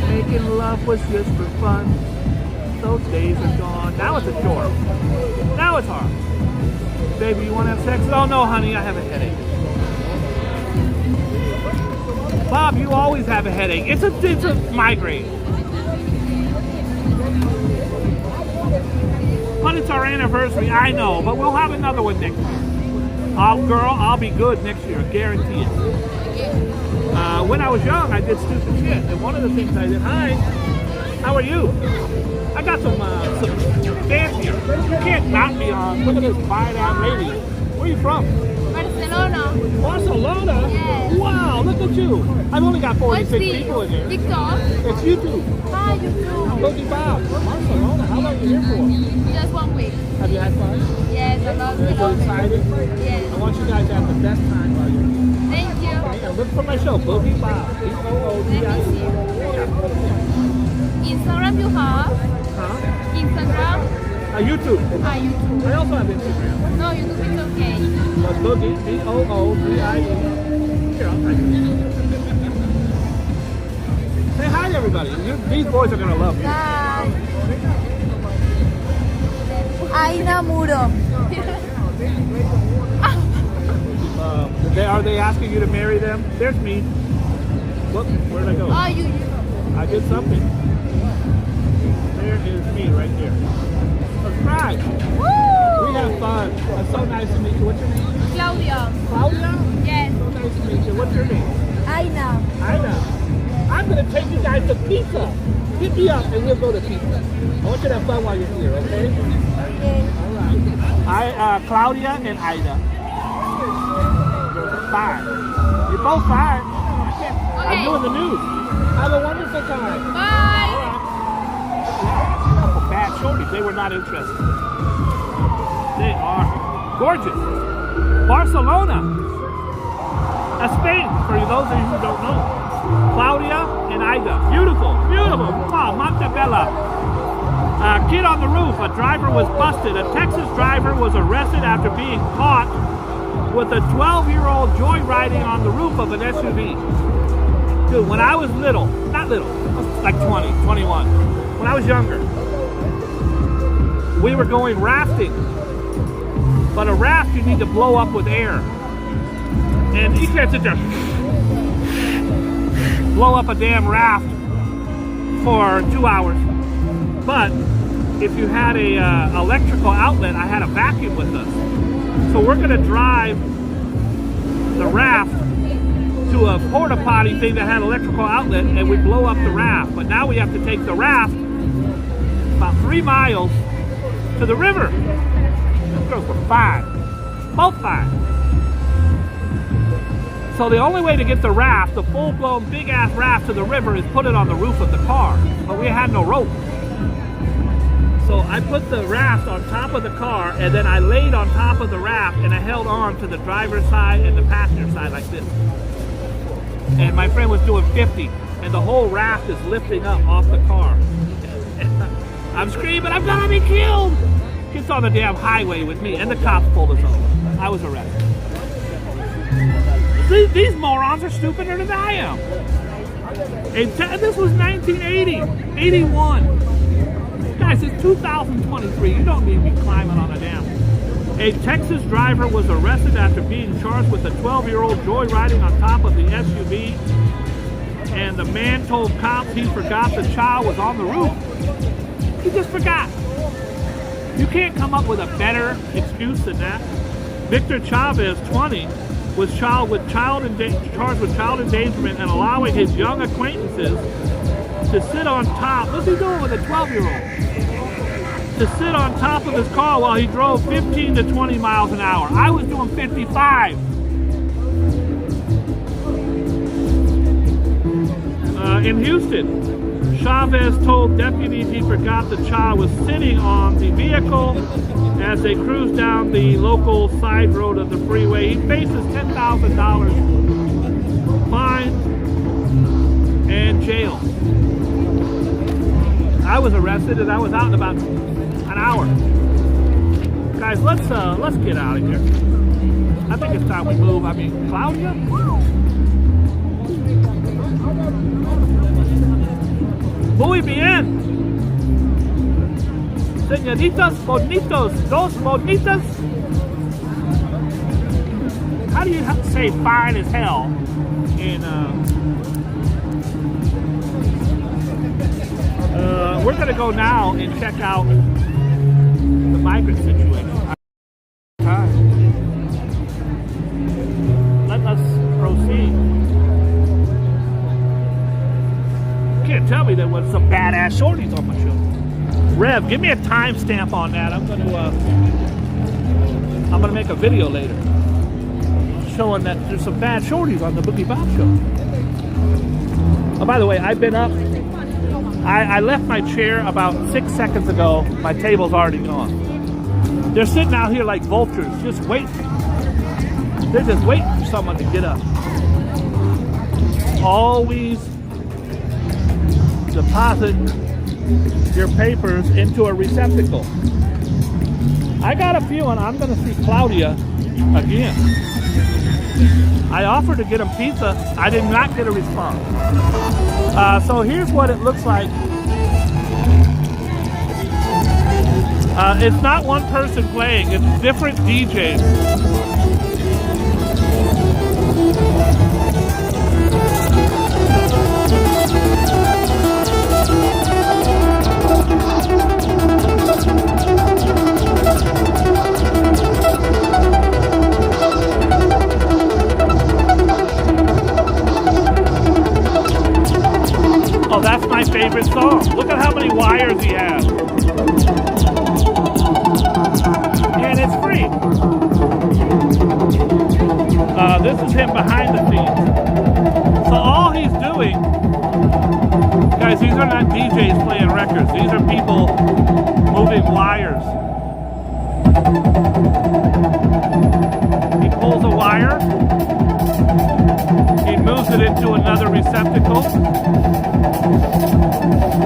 Making love was just for fun. Those days are gone. Now it's a chore. Now it's hard. Baby, you want to have sex? Oh no, honey, I have a headache. Bob, you always have a headache. It's a migraine. But it's our anniversary, I know, but we'll have another one next year. Girl, I'll be good next year, guarantee it. When I was young, I did stupid shit, and one of the things I did, hi, how are you? I got some fans here. You can't knock me on. Look at this fine-eyed lady. Where are you from? Barcelona. Barcelona? Yes. Wow, look at you. I've only got 46 people in here. TikTok. It's YouTube. Hi, YouTube. Boogie Bob, Barcelona. How long are you here for? Just 1 week. Have you had fun? Yes, I love it. So excited? Yes. I want you guys to have the best time while you're here. Thank you. Okay, and look for my show, Boogie Bob. B-O-O-G-I-E. Instagram you have? Huh? Instagram? YouTube. YouTube. I also have Instagram. No, YouTube is okay. But Boogie, B-O-O-G-I-E. Here, I'll type it. Say hi to everybody. These boys are going to love you. Bye. Ay, namuro. Are they asking you to marry them? There's me. Look, where'd I go? Oh, you. I did something. There is me right here. Subscribe. Woo! We have fun. It's so nice to meet you. What's your name? Claudia. Claudia? Yes. So nice to meet you. What's your name? Aina. Ina. I'm going to take you guys to pizza. Hit me up and we'll go to pizza. I want you to have fun while you're here, okay? Okay. All right. Claudia and Ida. You're fine. You're both fine. Okay. I'm doing the news. Have a wonderful time. Bye. Couple bad shorties. They were not interested. They are gorgeous. Barcelona. Spain, for those of you who don't know. Claudia and Ida. Beautiful. Beautiful. Wow, Montebello. Kid on the roof. A driver was busted. A Texas driver was arrested after being caught with a 12-year-old joyriding on the roof of an SUV. Dude, when I was little, not little, like 20, 21, when I was younger, we were going rafting. But a raft you need to blow up with air. And you can't sit there, blow up a damn raft for 2 hours. But if you had a electrical outlet, I had a vacuum with us. So we're gonna drive the raft to a porta potty thing that had electrical outlet, and we blow up the raft. But now we have to take the raft about 3 miles to the river. These girls were fine, both fine. So the only way to get the raft, the full-blown big-ass raft to the river, is put it on the roof of the car. But we had no rope. So I put the raft on top of the car, and then I laid on top of the raft, and I held on to the driver's side and the passenger side like this. And my friend was doing 50, and the whole raft is lifting up off the car. And I'm screaming, I'm gonna be killed! Gets on the damn highway with me, and the cops pulled us over. I was arrested. These morons are stupider than I am. And this was 1980, 81. Guys, it's 2023. You don't need to be climbing on a dam. A Texas driver was arrested after being charged with a 12-year-old joyriding on top of the SUV. And the man told cops he forgot the child was on the roof. He just forgot. You can't come up with a better excuse than that. Victor Chavez, 20, was charged with child endangerment and allowing his young acquaintances to sit on top. What's he doing with a 12-year-old? To sit on top of his car while he drove 15 to 20 miles an hour. I was doing 55. In Houston, Chavez told deputies he forgot the child was sitting on the vehicle as they cruised down the local side road of the freeway. He faces $10,000 fine and jail. I was arrested and I was out in about an hour. Guys, let's get out of here. I think it's time we move. I mean, Claudia? Muy bien. Señoritas bonitos, dos bonitas. How do you say fine as hell in we're gonna go now and check out the migrant situation. Let us proceed. Can't tell me there was some badass shorties on my show. Rev, give me a timestamp on that. I'm gonna make a video later showing that there's some bad shorties on the Boogie Bob show. Oh, by the way, I've been up. I left my chair about 6 seconds ago. My table's already gone. They're sitting out here like vultures, just waiting. They're just waiting for someone to get up. Always deposit your papers into a receptacle. I got a feeling I'm going to see Claudia again. I offered to get him pizza. I did not get a response. So here's what it looks like. It's not one person playing, it's different DJs. Oh, that's my favorite song. Look at how many wires he has. And it's free. This is him behind the scenes. So all he's doing, guys, these are not DJs playing records. These are people moving wires. He pulls a wire. He moves it into another receptacle.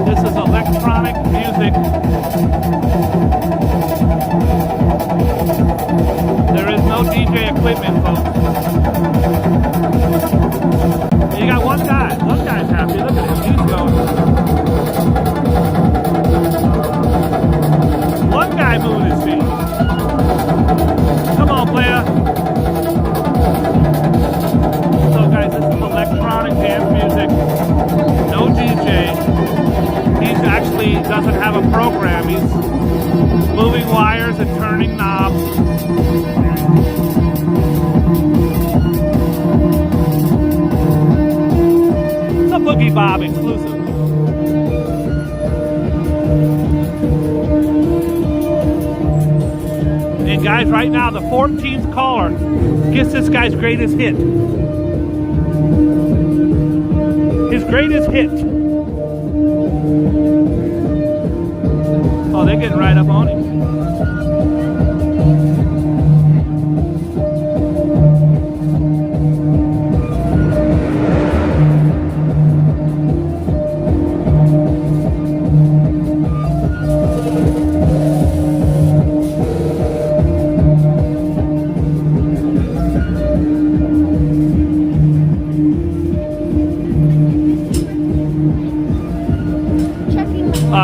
This is electronic music. There is no DJ equipment, folks. You got one guy. One guy's happy. Look at him. He's going. One guy moving his feet. Come on, player. So, guys, this is electronic dance music. No DJ. He actually doesn't have a program. He's moving wires and turning knobs. It's a Boogie Bob exclusive. And guys, right now, the 14th caller gets this guy's greatest hit. His greatest hit. Oh, they're getting right up on him.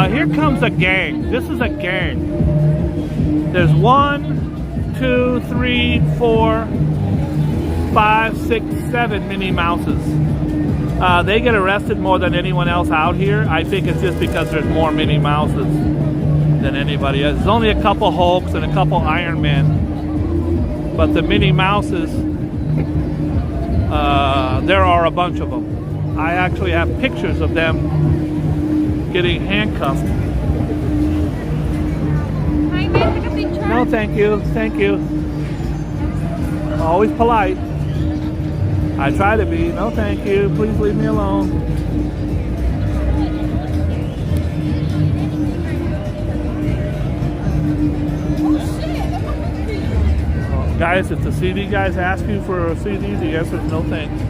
Here comes a gang. This is a gang. There's 1, 2, 3, 4, 5, 6, 7 Minnie Mouses. They get arrested more than anyone else out here. I think it's just because there's more Minnie Mouses than anybody else. There's only a couple Hulks and a couple Iron Men. But the Minnie Mouses, there are a bunch of them. I actually have pictures of them getting handcuffed. Hi, may I take a picture? No, thank you. Thank you. Always polite. I try to be. No, thank you. Please leave me alone. Guys, if the CD guys ask you for a CD, the answer is no thanks.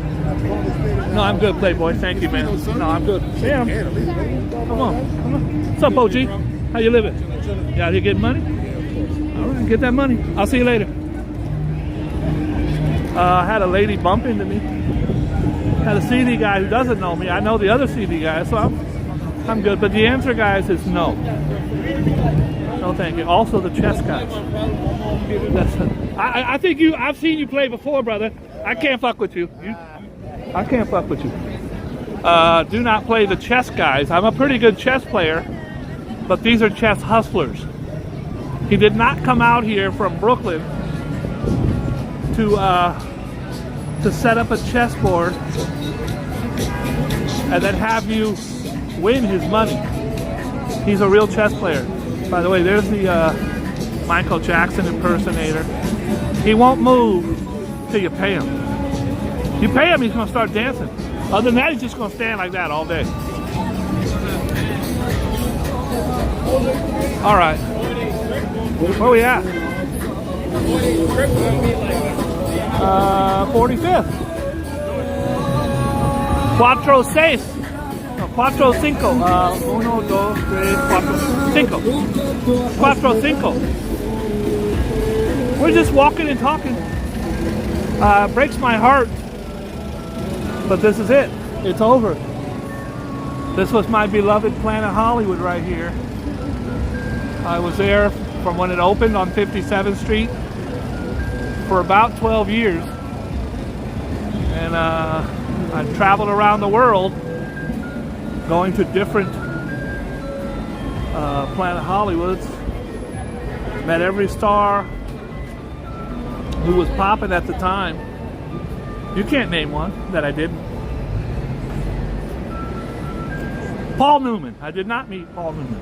No, I'm good, Playboy. Thank you, man. No, I'm good. Yeah. Come on. Come on. What's up, OG? How you living? You out here getting money? All right. Get that money. I'll see you later. I had a lady bump into me. Had a CD guy who doesn't know me. I know the other CD guy, so I'm good. But the answer, guys, is no. No, thank you. Also, the chess guys. I think I've seen you play before, brother. I can't fuck with you. I can't fuck with you. Do not play the chess guys. I'm a pretty good chess player, but these are chess hustlers. He did not come out here from Brooklyn to set up a chessboard and then have you win his money. He's a real chess player. By the way, there's the Michael Jackson impersonator. He won't move till you pay him. You pay him, he's gonna start dancing. Other than that, he's just gonna stand like that all day. All right, where we at? 45th. Cuatro seis. No, cuatro cinco. Uno, dos, tres, cuatro, cinco. Cuatro cinco. We're just walking and talking. Breaks my heart. But this is it. It's over. This was my beloved Planet Hollywood right here. I was there from when it opened on 57th Street for about 12 years. And I've traveled around the world going to different Planet Hollywoods. Met every star who was popping at the time. You can't name one that I didn't. Paul Newman. I did not meet Paul Newman.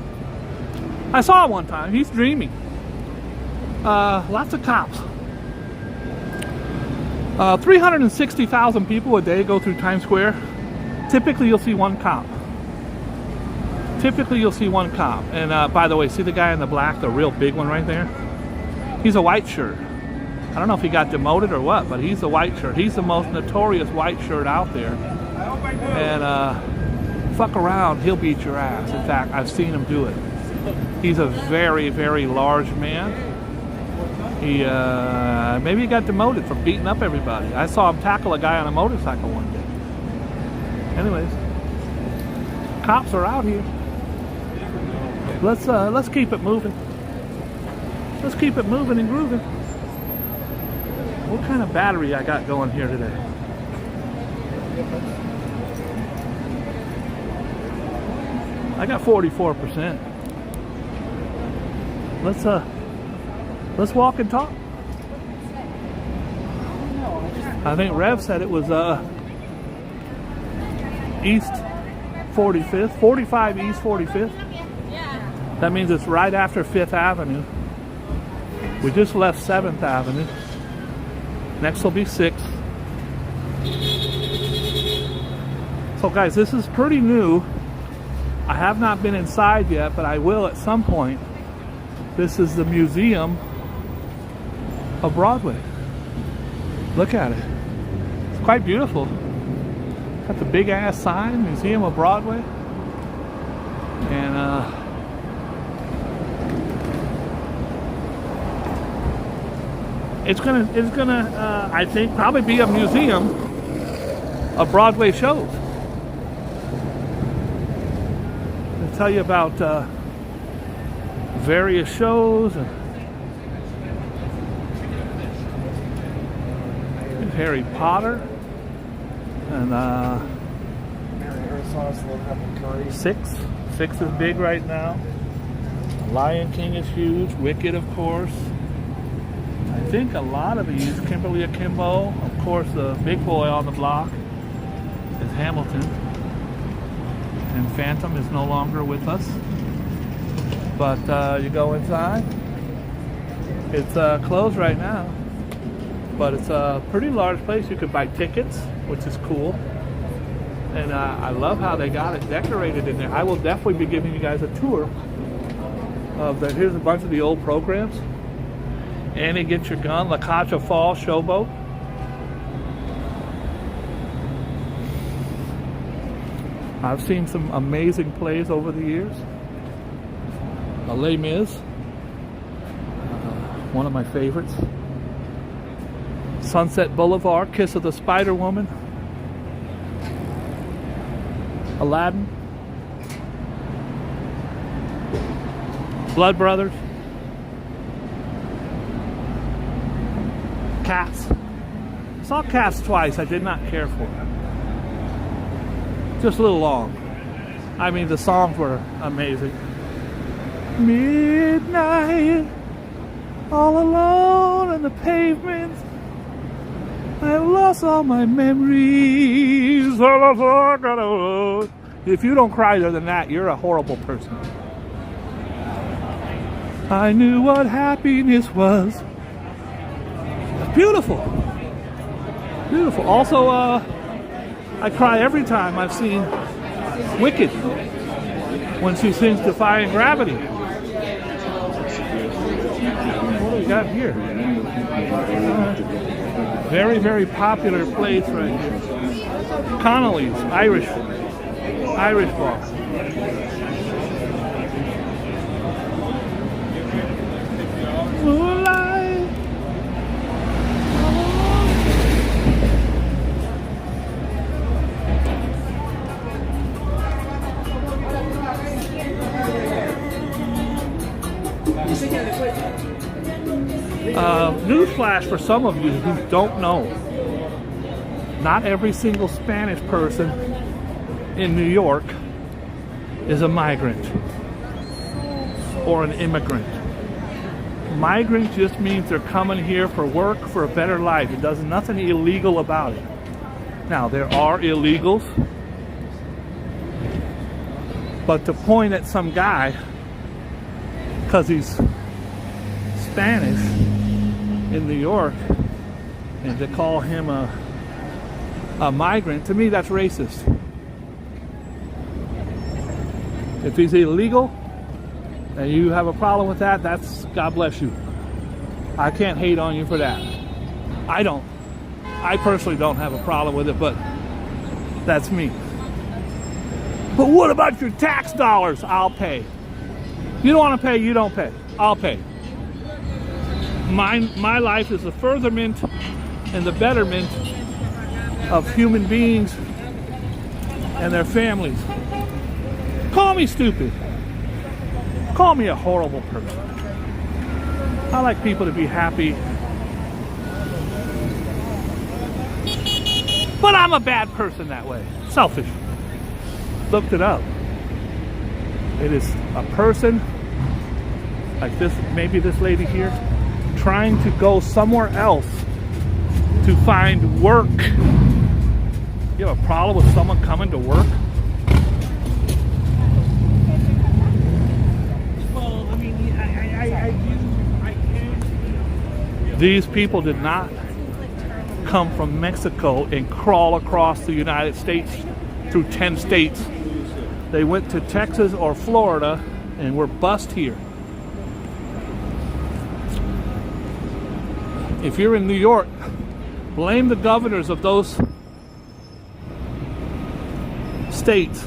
I saw him one time. He's dreamy. Lots of cops. 360,000 people a day go through Times Square. Typically, you'll see one cop. And by the way, see the guy in the black, the real big one right there? He's a white shirt. I don't know if he got demoted or what, but he's a white shirt. He's the most notorious white shirt out there. And fuck around, he'll beat your ass. In fact, I've seen him do it. He's a very, very large man. He maybe he got demoted for beating up everybody. I saw him tackle a guy on a motorcycle one day. Anyways, cops are out here. Let's keep it moving. Let's keep it moving and grooving. What kind of battery I got going here today? I got 44%. Let's walk and talk. I think Rev said it was East 45th, 45 East 45th. That means it's right after 5th Avenue. We just left 7th Avenue. Next will be 6th. So guys, this is pretty new. I have not been inside yet, but I will at some point. This is the Museum of Broadway. Look at it. It's quite beautiful. Got the big ass sign, Museum of Broadway. And it's gonna I think probably be a museum of Broadway shows. I'll tell you about various shows and Harry Potter and Six is big right now. Lion King is huge. Wicked, of course. I think a lot of these, Kimberly Akimbo, of course, the big boy on the block is Hamilton, and Phantom is no longer with us. But you go inside, it's closed right now, but it's a pretty large place. You could buy tickets, which is cool, and I love how they got it decorated in there. I will definitely be giving you guys a tour of the. Here's a bunch of the old programs. Annie, Get Your Gun, La Cacha Falls Showboat. I've seen some amazing plays over the years. Les Mis. one of my favorites. Sunset Boulevard, Kiss of the Spider Woman, Aladdin, Blood Brothers, Cats. Saw Cats twice. I did not care for it. Just a little long. I mean, the songs were amazing. Midnight, all alone on the pavement. I've lost all my memories. If you don't cry other than that, you're a horrible person. I knew what happiness was. Beautiful. Beautiful. Also, I cry every time I've seen Wicked when she sings Defying Gravity. What do we got here? Very, very popular place right here. Connolly's, Irish bar. Moonlight. Newsflash for some of you who don't know. Not every single Spanish person in New York is a migrant or an immigrant. Migrant just means they're coming here for work, for a better life. It does nothing illegal about it. Now, there are illegals, but to point at some guy because he's Spanish in New York and to call him a migrant, to me that's racist. If he's illegal and you have a problem with that, that's God bless you. I can't hate on you for that. I personally don't have a problem with it, but that's me. But what about your tax dollars? I'll pay. You don't want to pay, you don't pay. I'll pay. My life is the furtherment and the betterment of human beings and their families. Call me stupid. Call me a horrible person. I like people to be happy. But I'm a bad person that way. Selfish. Looked it up. It is a person like this, maybe this lady here, trying to go somewhere else to find work. You have a problem with someone coming to work? Well, I mean, I can't. These people did not come from Mexico and crawl across the United States through 10 states. They went to Texas or Florida and were bussed here. If you're in New York, blame the governors of those states.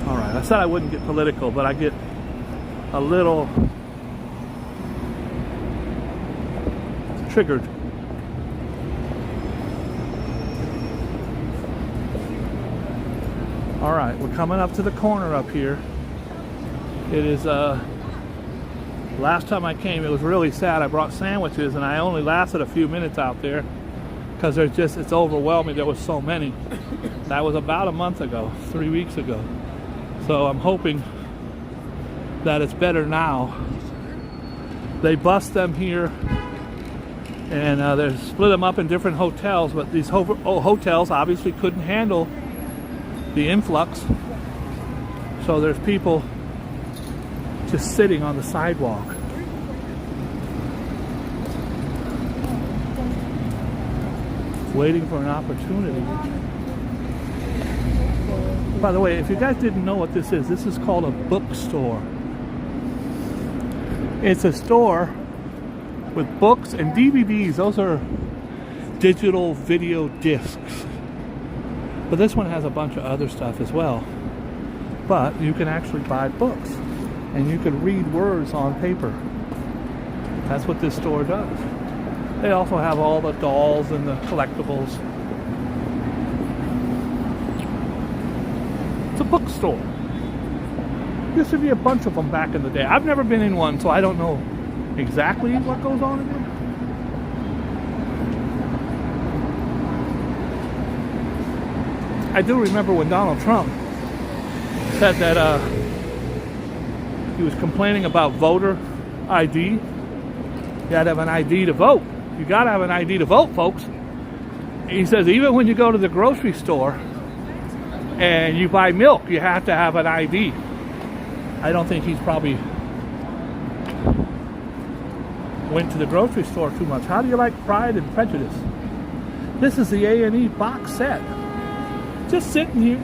All right, I said I wouldn't get political, but I get a little triggered. All right, we're coming up to the corner up here. It is last time I came, it was really sad. I brought sandwiches and I only lasted a few minutes out there because it's overwhelming. There was so many. That was about a month ago, 3 weeks ago. So I'm hoping that it's better now. They bust them here and they split them up in different hotels, but these hotels obviously couldn't handle the influx. So there's people just sitting on the sidewalk. Waiting for an opportunity. By the way, if you guys didn't know what this is called a bookstore. It's a store with books and DVDs. Those are digital video discs. But this one has a bunch of other stuff as well. But you can actually buy books. and you can read words on paper. That's what this store does. They also have all the dolls and the collectibles. It's a bookstore. Used to be a bunch of them back in the day. I've never been in one, so I don't know exactly what goes on in there. I do remember when Donald Trump said that he was complaining about voter ID. You had to have an ID to vote. You got to have an ID to vote, folks. He says even when you go to the grocery store and you buy milk, you have to have an ID. I don't think he's probably went to the grocery store too much. How do you like Pride and Prejudice? This is the A&E box set. Just sitting here.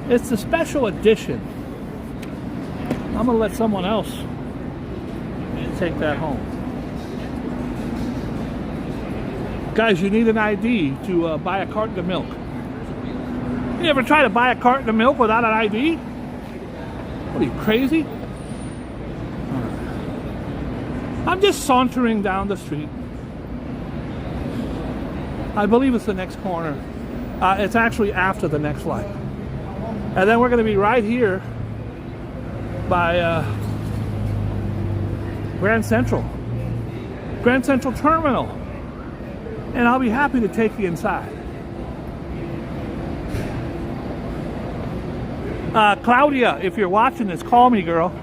It's the special edition. I'm going to let someone else take that home. Guys, you need an ID to buy a carton of milk. You ever try to buy a carton of milk without an ID? What are you, crazy? I'm just sauntering down the street. I believe it's the next corner. It's actually after the next light. And then we're going to be right here by Grand Central Terminal. And I'll be happy to take you inside. Claudia, if you're watching this, call me, girl.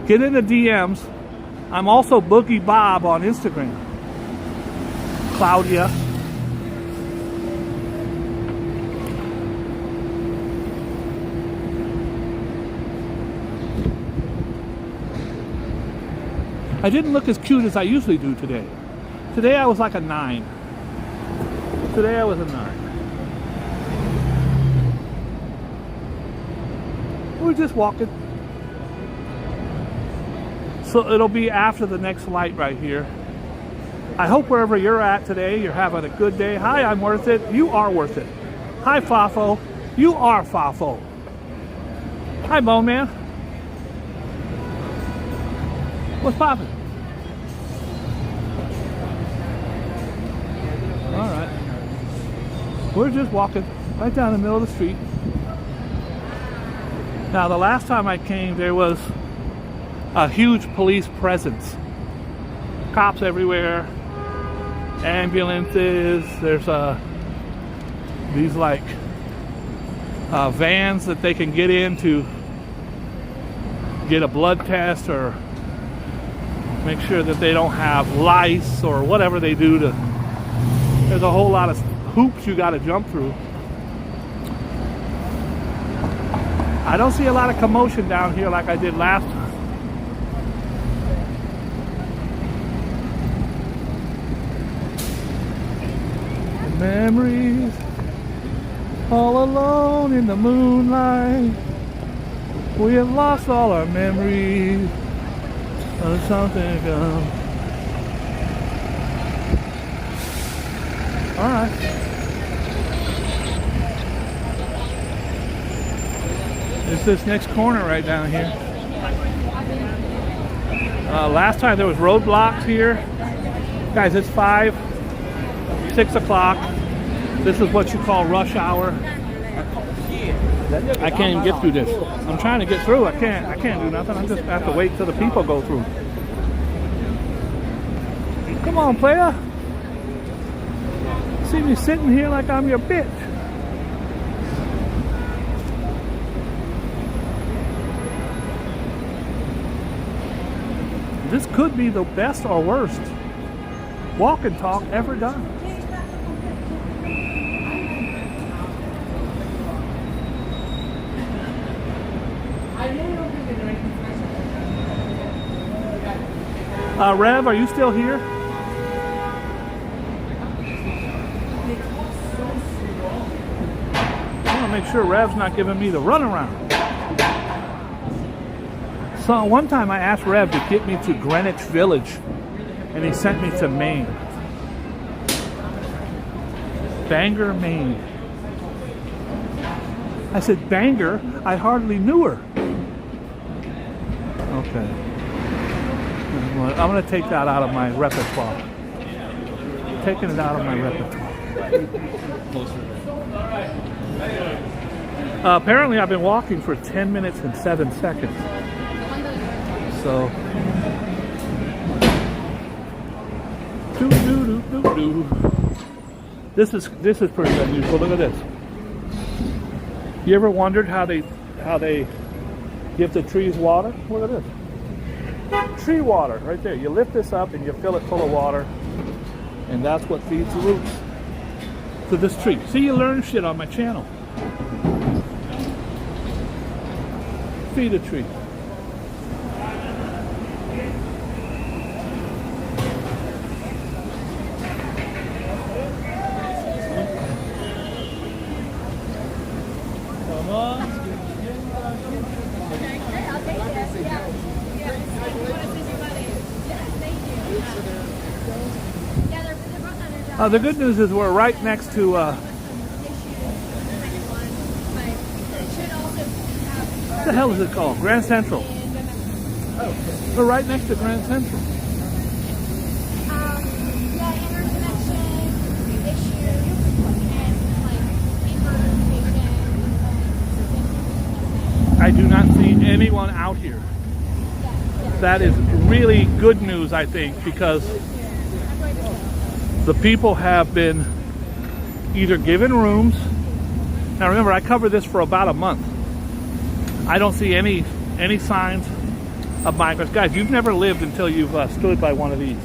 Get in the DMs. I'm also Boogie Bob on Instagram. Claudia. I didn't look as cute as I usually do today. Today I was like a 9. Today I was a 9. We're just walking. So it'll be after the next light right here. I hope wherever you're at today, you're having a good day. Hi, I'm worth it. You are worth it. Hi, Fafo. You are Fafo. Hi, Bone Man. What's poppin'? All right. We're just walking right down the middle of the street. Now, the last time I came, there was a huge police presence. Cops everywhere, ambulances. There's these like vans that they can get in to get a blood test or make sure that they don't have lice or whatever they do to. There's a whole lot of hoops you got to jump through. I don't see a lot of commotion down here like I did last time. Memories, all alone in the moonlight. We have lost all our memories of something come. All right. It's this next corner right down here. Last time there was roadblocks here. Guys, it's 5, 6 o'clock. This is what you call rush hour. I can't even get through this. I'm trying to get through. I can't do nothing. I just have to wait till the people go through. Come on, player. See me sitting here like I'm your bitch. This could be the best or worst walk and talk ever done. Rev, are you still here? I want to make sure Rev's not giving me the runaround. So one time I asked Rev to get me to Greenwich Village, and he sent me to Maine. Bangor, Maine. I said, Bangor? I hardly knew her. Okay. I'm going to take that out of my repertoire. Taking it out of my repertoire. Apparently I've been walking for 10 minutes and 7 seconds. So. This is pretty unusual. Look at this. You ever wondered how they give the trees water? Look at this. Tree water right there. You lift this up and you fill it full of water, and that's what feeds the roots to this tree. See, you learn shit on my channel. Feed a tree. Come on. The good news is we're right next to what the hell is it called? Grand Central. We're right next to Grand Central. I do not see anyone out here. That is really good news, I think, because the people have been either given rooms. Now remember, I covered this for about a month. I don't see any signs of migrants. Guys, you've never lived until you've stood by one of these.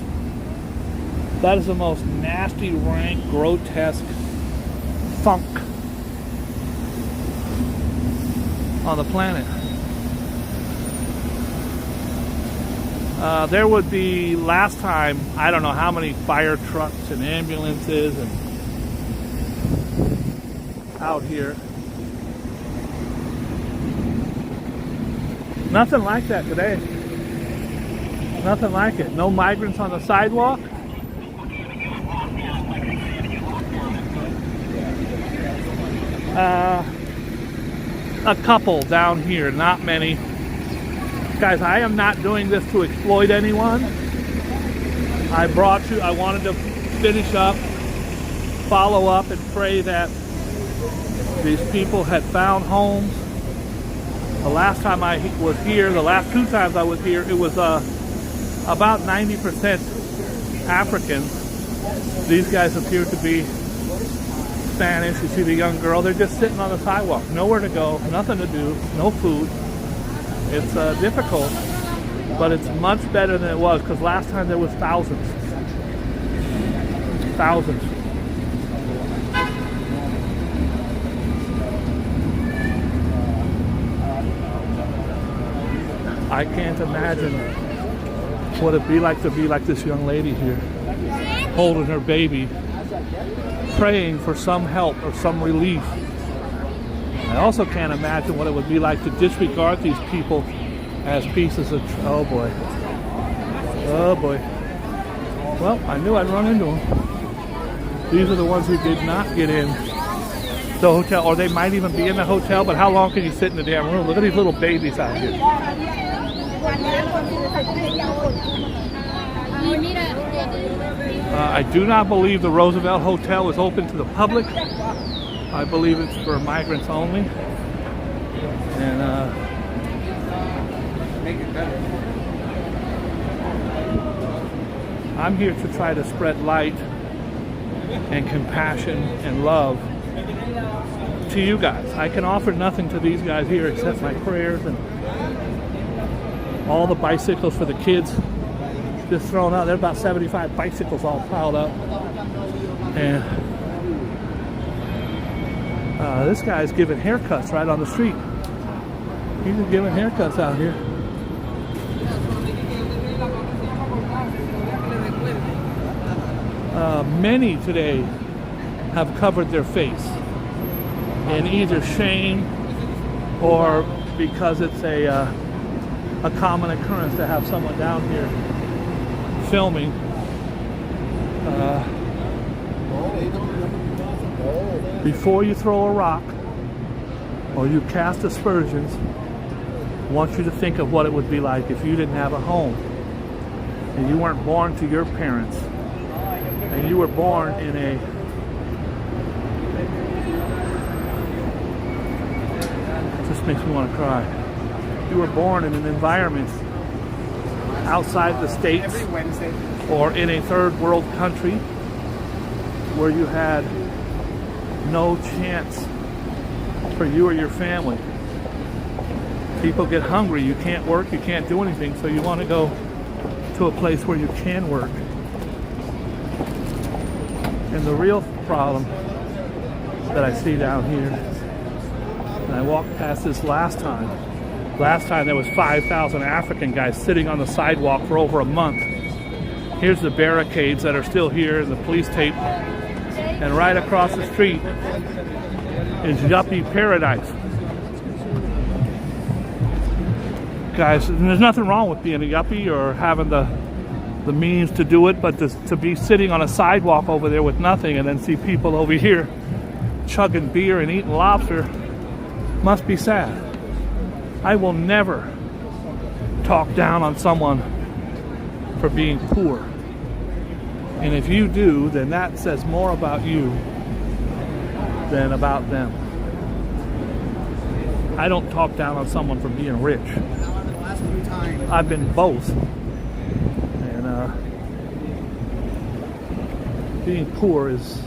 That is the most nasty, rank, grotesque funk on the planet. There would be, last time, I don't know how many fire trucks and ambulances and out here. Nothing like that today. Nothing like it. No migrants on the sidewalk. A couple down here, not many. Guys, I am not doing this to exploit anyone. I wanted to finish up, follow up, and pray that these people had found homes. The last time I was here, the last 2 times I was here, it was about 90% Africans. These guys appear to be Spanish. You see the young girl, they're just sitting on the sidewalk. Nowhere to go, nothing to do, no food. It's difficult, but it's much better than it was, because last time there was thousands. Thousands. I can't imagine what it'd be like to be like this young lady here, holding her baby, praying for some help or some relief. I also can't imagine what it would be like to disregard these people as pieces of oh boy. Oh boy. Well, I knew I'd run into them. These are the ones who did not get in the hotel, or they might even be in the hotel, but how long can you sit in the damn room? Look at these little babies out here. I do not believe the Roosevelt Hotel is open to the public. I believe it's for migrants only. And I'm here to try to spread light and compassion and love to you guys. I can offer nothing to these guys here except my prayers and all the bicycles for the kids just thrown out. There are about 75 bicycles all piled up. And this guy's giving haircuts right on the street. He's just giving haircuts out here. Many today have covered their face in either shame or because it's a common occurrence to have someone down here filming. Before you throw a rock or you cast aspersions, I want you to think of what it would be like if you didn't have a home and you weren't born to your parents and you were born in a just makes me want to cry. You were born in an environment outside the States or in a third world country where you had no chance for you or your family. People get hungry, you can't work, you can't do anything, so you want to go to a place where you can work. And the real problem that I see down here, and I walked past this last time there was 5,000 African guys sitting on the sidewalk for over a month. Here's the barricades that are still here and the police tape. And right across the street is yuppie paradise. Guys, and there's nothing wrong with being a yuppie or having the means to do it, but to be sitting on a sidewalk over there with nothing and then see people over here chugging beer and eating lobster must be sad. I will never talk down on someone for being poor. And if you do, then that says more about you than about them. I don't talk down on someone for being rich. I've been both. And being poor is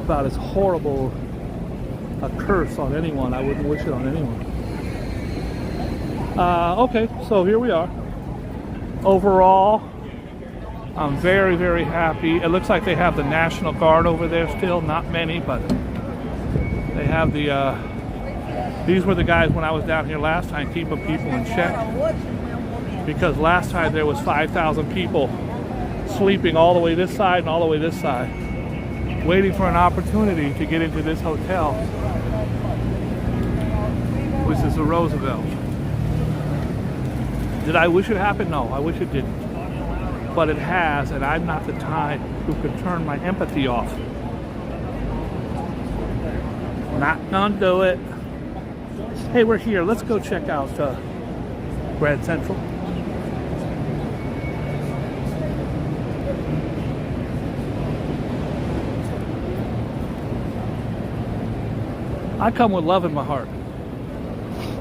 about as horrible a curse on anyone. I wouldn't wish it on anyone. Okay, so here we are. Overall, I'm very, very happy. It looks like they have the National Guard over there still. Not many, but they have the, these were the guys when I was down here last time keeping people in check. Because last time there was 5,000 people sleeping all the way this side and all the way this side, waiting for an opportunity to get into this hotel, which is the Roosevelt. Did I wish it happened? No, I wish it didn't. But it has, and I'm not the type who can turn my empathy off. Not gonna do it. Hey, we're here. Let's go check out Grand Central. I come with love in my heart.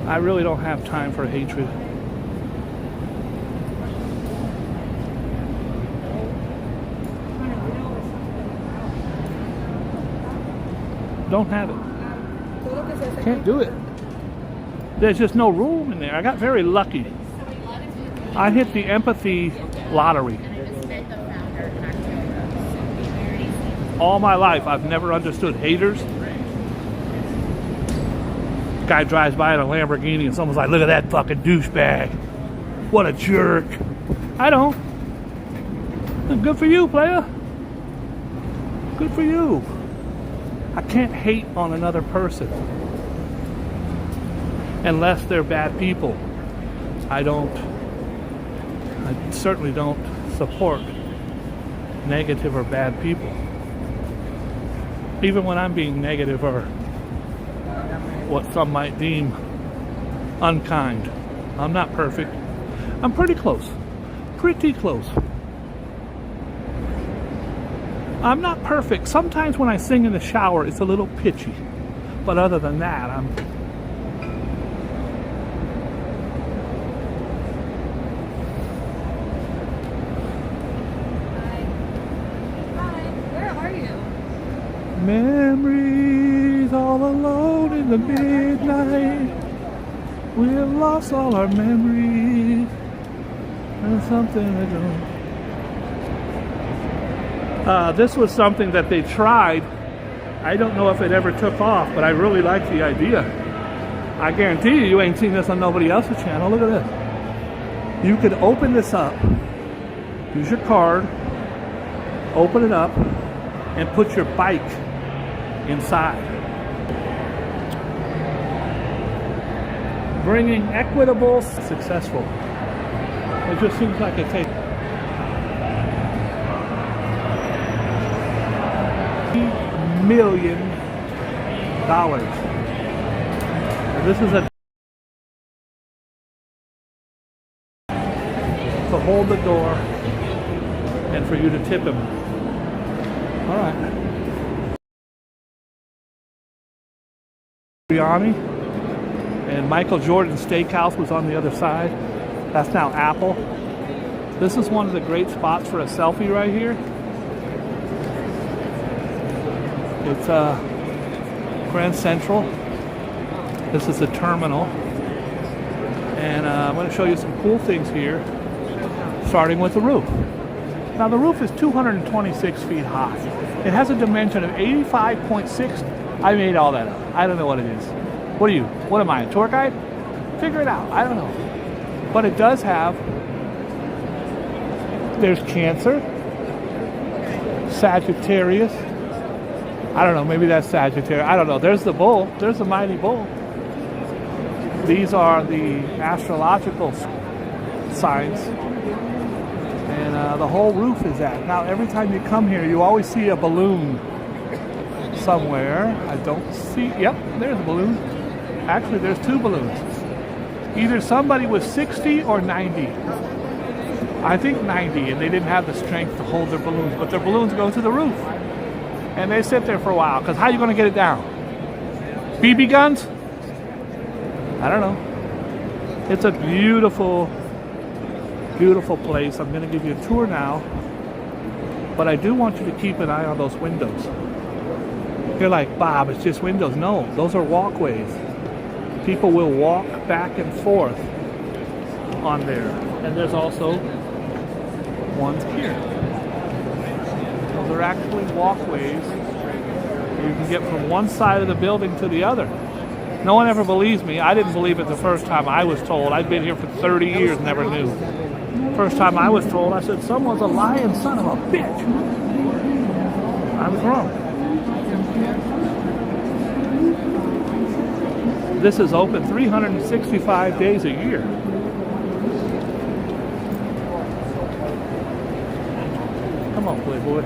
I really don't have time for hatred. Don't have it. Can't do it. There's just no room in there. I got very lucky. I hit the empathy lottery. All my life, I've never understood haters. Guy drives by in a Lamborghini and someone's like, look at that fucking douchebag. What a jerk. I don't. Good for you, player. Good for you. I can't hate on another person unless they're bad people. I certainly don't support negative or bad people. Even when I'm being negative or what some might deem unkind. I'm not perfect. I'm pretty close. Pretty close. I'm not perfect. Sometimes when I sing in the shower, it's a little pitchy. But other than that, I'm... Hi. Where are you? Memories all alone in the midnight. We have lost all our memories. And something I don't... this was something that they tried. I don't know if it ever took off, but I really like the idea. I guarantee you, you ain't seen this on nobody else's channel. Look at this. You could open this up, use your card, open it up, and put your bike inside. Bringing equitable, successful. It just seems like it takes $1 million. And this is a to hold the door and for you to tip him. All right. Biryani and Michael Jordan's Steakhouse was on the other side. That's now Apple. This is one of the great spots for a selfie right here. It's Grand Central. This is the terminal. And I'm going to show you some cool things here, starting with the roof. Now the roof is 226 feet high. It has a dimension of 85.6. I made all that up. I don't know what it is. What are you? What am I, a tour guide? Figure it out. I don't know. But it does have, there's Cancer, Sagittarius. I don't know, maybe that's Sagittarius. I don't know. There's the bull. There's the mighty bull. These are the astrological signs. And the whole roof is that. Now, every time you come here, you always see a balloon somewhere. I don't see, yep, there's a balloon. Actually, there's two balloons. Either somebody was 60 or 90. I think 90, and they didn't have the strength to hold their balloons, but their balloons go to the roof. And they sit there for a while, because how are you going to get it down? BB guns? I don't know. It's a beautiful, beautiful place. I'm going to give you a tour now, but I do want you to keep an eye on those windows. You're like, Bob, it's just windows. No, those are walkways. People will walk back and forth on there. And there's also ones here. Those are actually walkways. You can get from one side of the building to the other. No one ever believes me. I didn't believe it the first time I was told. I'd been here for 30 years, never knew. First time I was told, I said, someone's a lying son of a bitch. I was wrong. This is open 365 days a year. Come on, Playboy.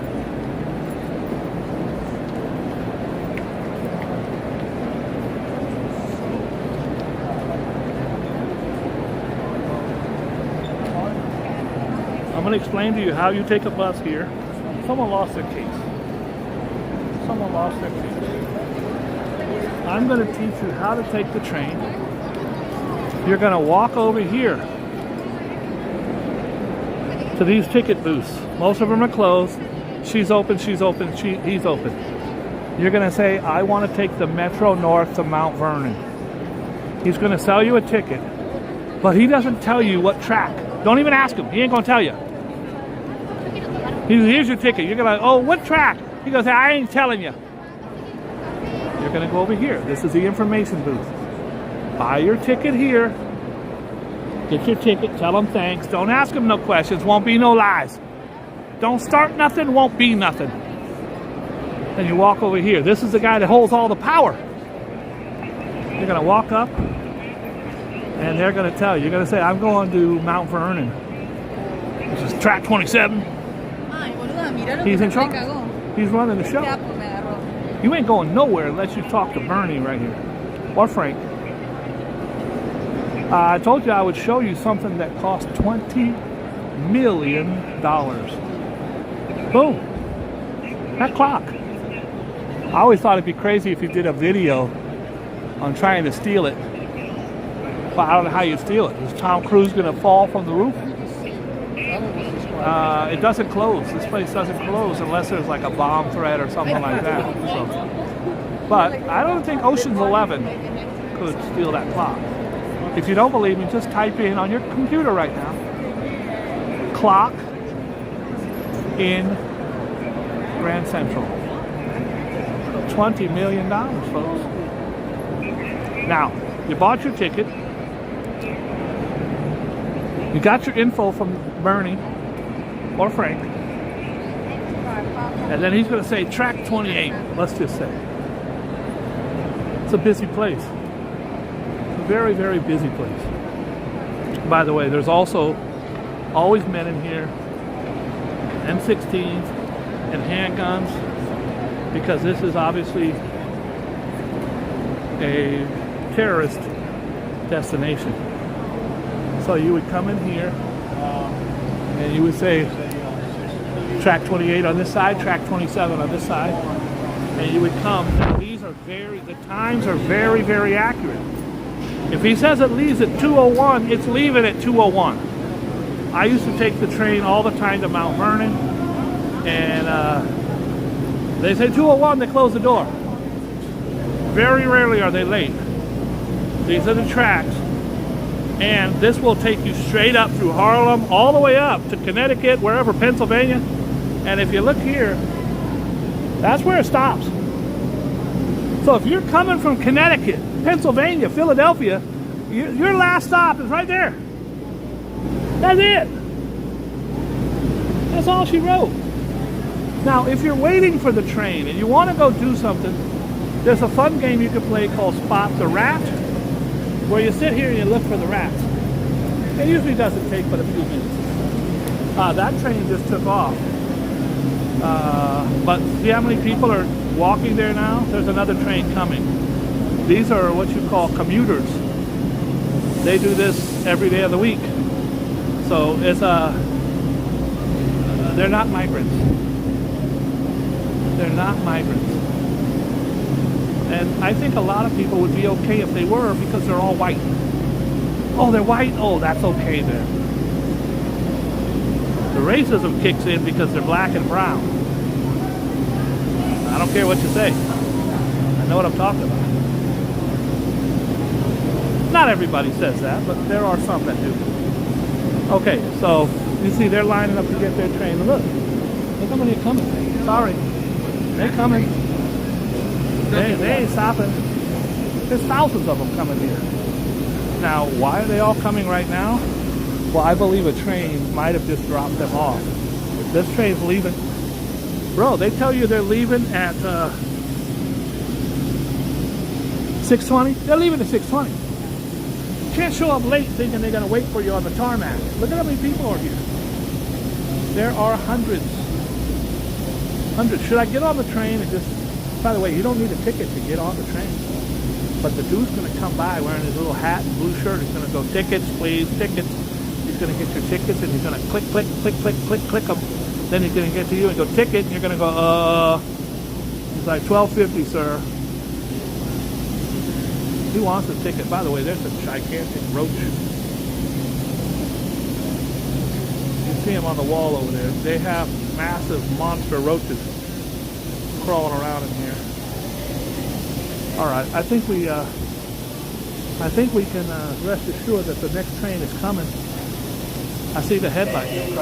I'm going to explain to you how you take a bus here. Someone lost their case. Someone lost their case. I'm going to teach you how to take the train. You're going to walk over here to these ticket booths. Most of them are closed. She's open, he's open. You're going to say, I want to take the Metro North to Mount Vernon. He's going to sell you a ticket, but he doesn't tell you what track. Don't even ask him. He ain't going to tell you. Here's your ticket. You're going to, oh, what track? He goes, I ain't telling you. You're going to go over here. This is the information booth. Buy your ticket here. Get your ticket. Tell them thanks. Don't ask them no questions. Won't be no lies. Don't start nothing. Won't be nothing. Then you walk over here. This is the guy that holds all the power. You're going to walk up, and they're going to tell you. You're going to say, I'm going to Mount Vernon, which is track 27. He's in charge. He's running the show. You ain't going nowhere unless you talk to Bernie right here. Or Frank. I told you I would show you something that cost $20 million. Boom. That clock. I always thought it'd be crazy if you did a video on trying to steal it. But I don't know how you steal it. Is Tom Cruise going to fall from the roof? It doesn't close. This place doesn't close unless there's like a bomb threat or something like that. So, but I don't think Ocean's 11 could steal that clock. If you don't believe me, just type in on your computer right now, clock in Grand Central. $20 million, folks. Now, you bought your ticket. You got your info from Bernie or Frank, and then he's going to say track 28, let's just say. It's a busy place. It's a very, very busy place. By the way, there's also always men in here, M16s and handguns, because this is obviously a terrorist destination. So you would come in here, And you would say track 28 on this side, track 27 on this side, and you would come. Now these are the times are very, very accurate. If he says it leaves at 2:01, it's leaving at 2:01. I used to take the train all the time to Mount Vernon, and they say 2:01, they close the door. Very rarely are they late. These are the tracks, and this will take you straight up through Harlem, all the way up to Connecticut, wherever, Pennsylvania. And if you look here, that's where it stops. So if you're coming from Connecticut, Pennsylvania, Philadelphia, your last stop is right there. That's it. That's all she wrote. Now, if you're waiting for the train and you want to go do something, there's a fun game you can play called Spot the Rat, where you sit here and you look for the rats. It usually doesn't take but a few minutes. That train just took off. But see how many people are walking there now? There's another train coming. These are what you call commuters. They do this every day of the week. So it's they're not migrants. They're not migrants. And I think a lot of people would be okay if they were, because they're all white. Oh, they're white? Oh, that's okay then. The racism kicks in because they're black and brown. I don't care what you say. I know what I'm talking about. Not everybody says that, but there are some that do. Okay, so you see they're lining up to get their train. And look how many are coming. Sorry. They're coming. They ain't stopping. There's thousands of them coming here. Now, why are they all coming right now? Well, I believe a train might have just dropped them off. If this train's leaving, bro, they tell you they're leaving at 6:20. They're leaving at 6:20. You can't show up late thinking they're going to wait for you on the tarmac. Look at how many people are here. There are hundreds. Hundreds. Should I get on the train and just... By the way, you don't need a ticket to get on the train. But the dude's going to come by wearing his little hat and blue shirt. He's going to go, tickets, please, tickets. He's going to get your tickets, and he's going to click, click, click, click, click, click them. Then he's going to get to you and go, ticket, and you're going to go, He's like, $12.50, sir. He wants a ticket. By the way, there's a gigantic roach. You see him on the wall over there. They have massive monster roaches crawling around in here. All right, I think we can rest assured that the next train is coming. I see the headlights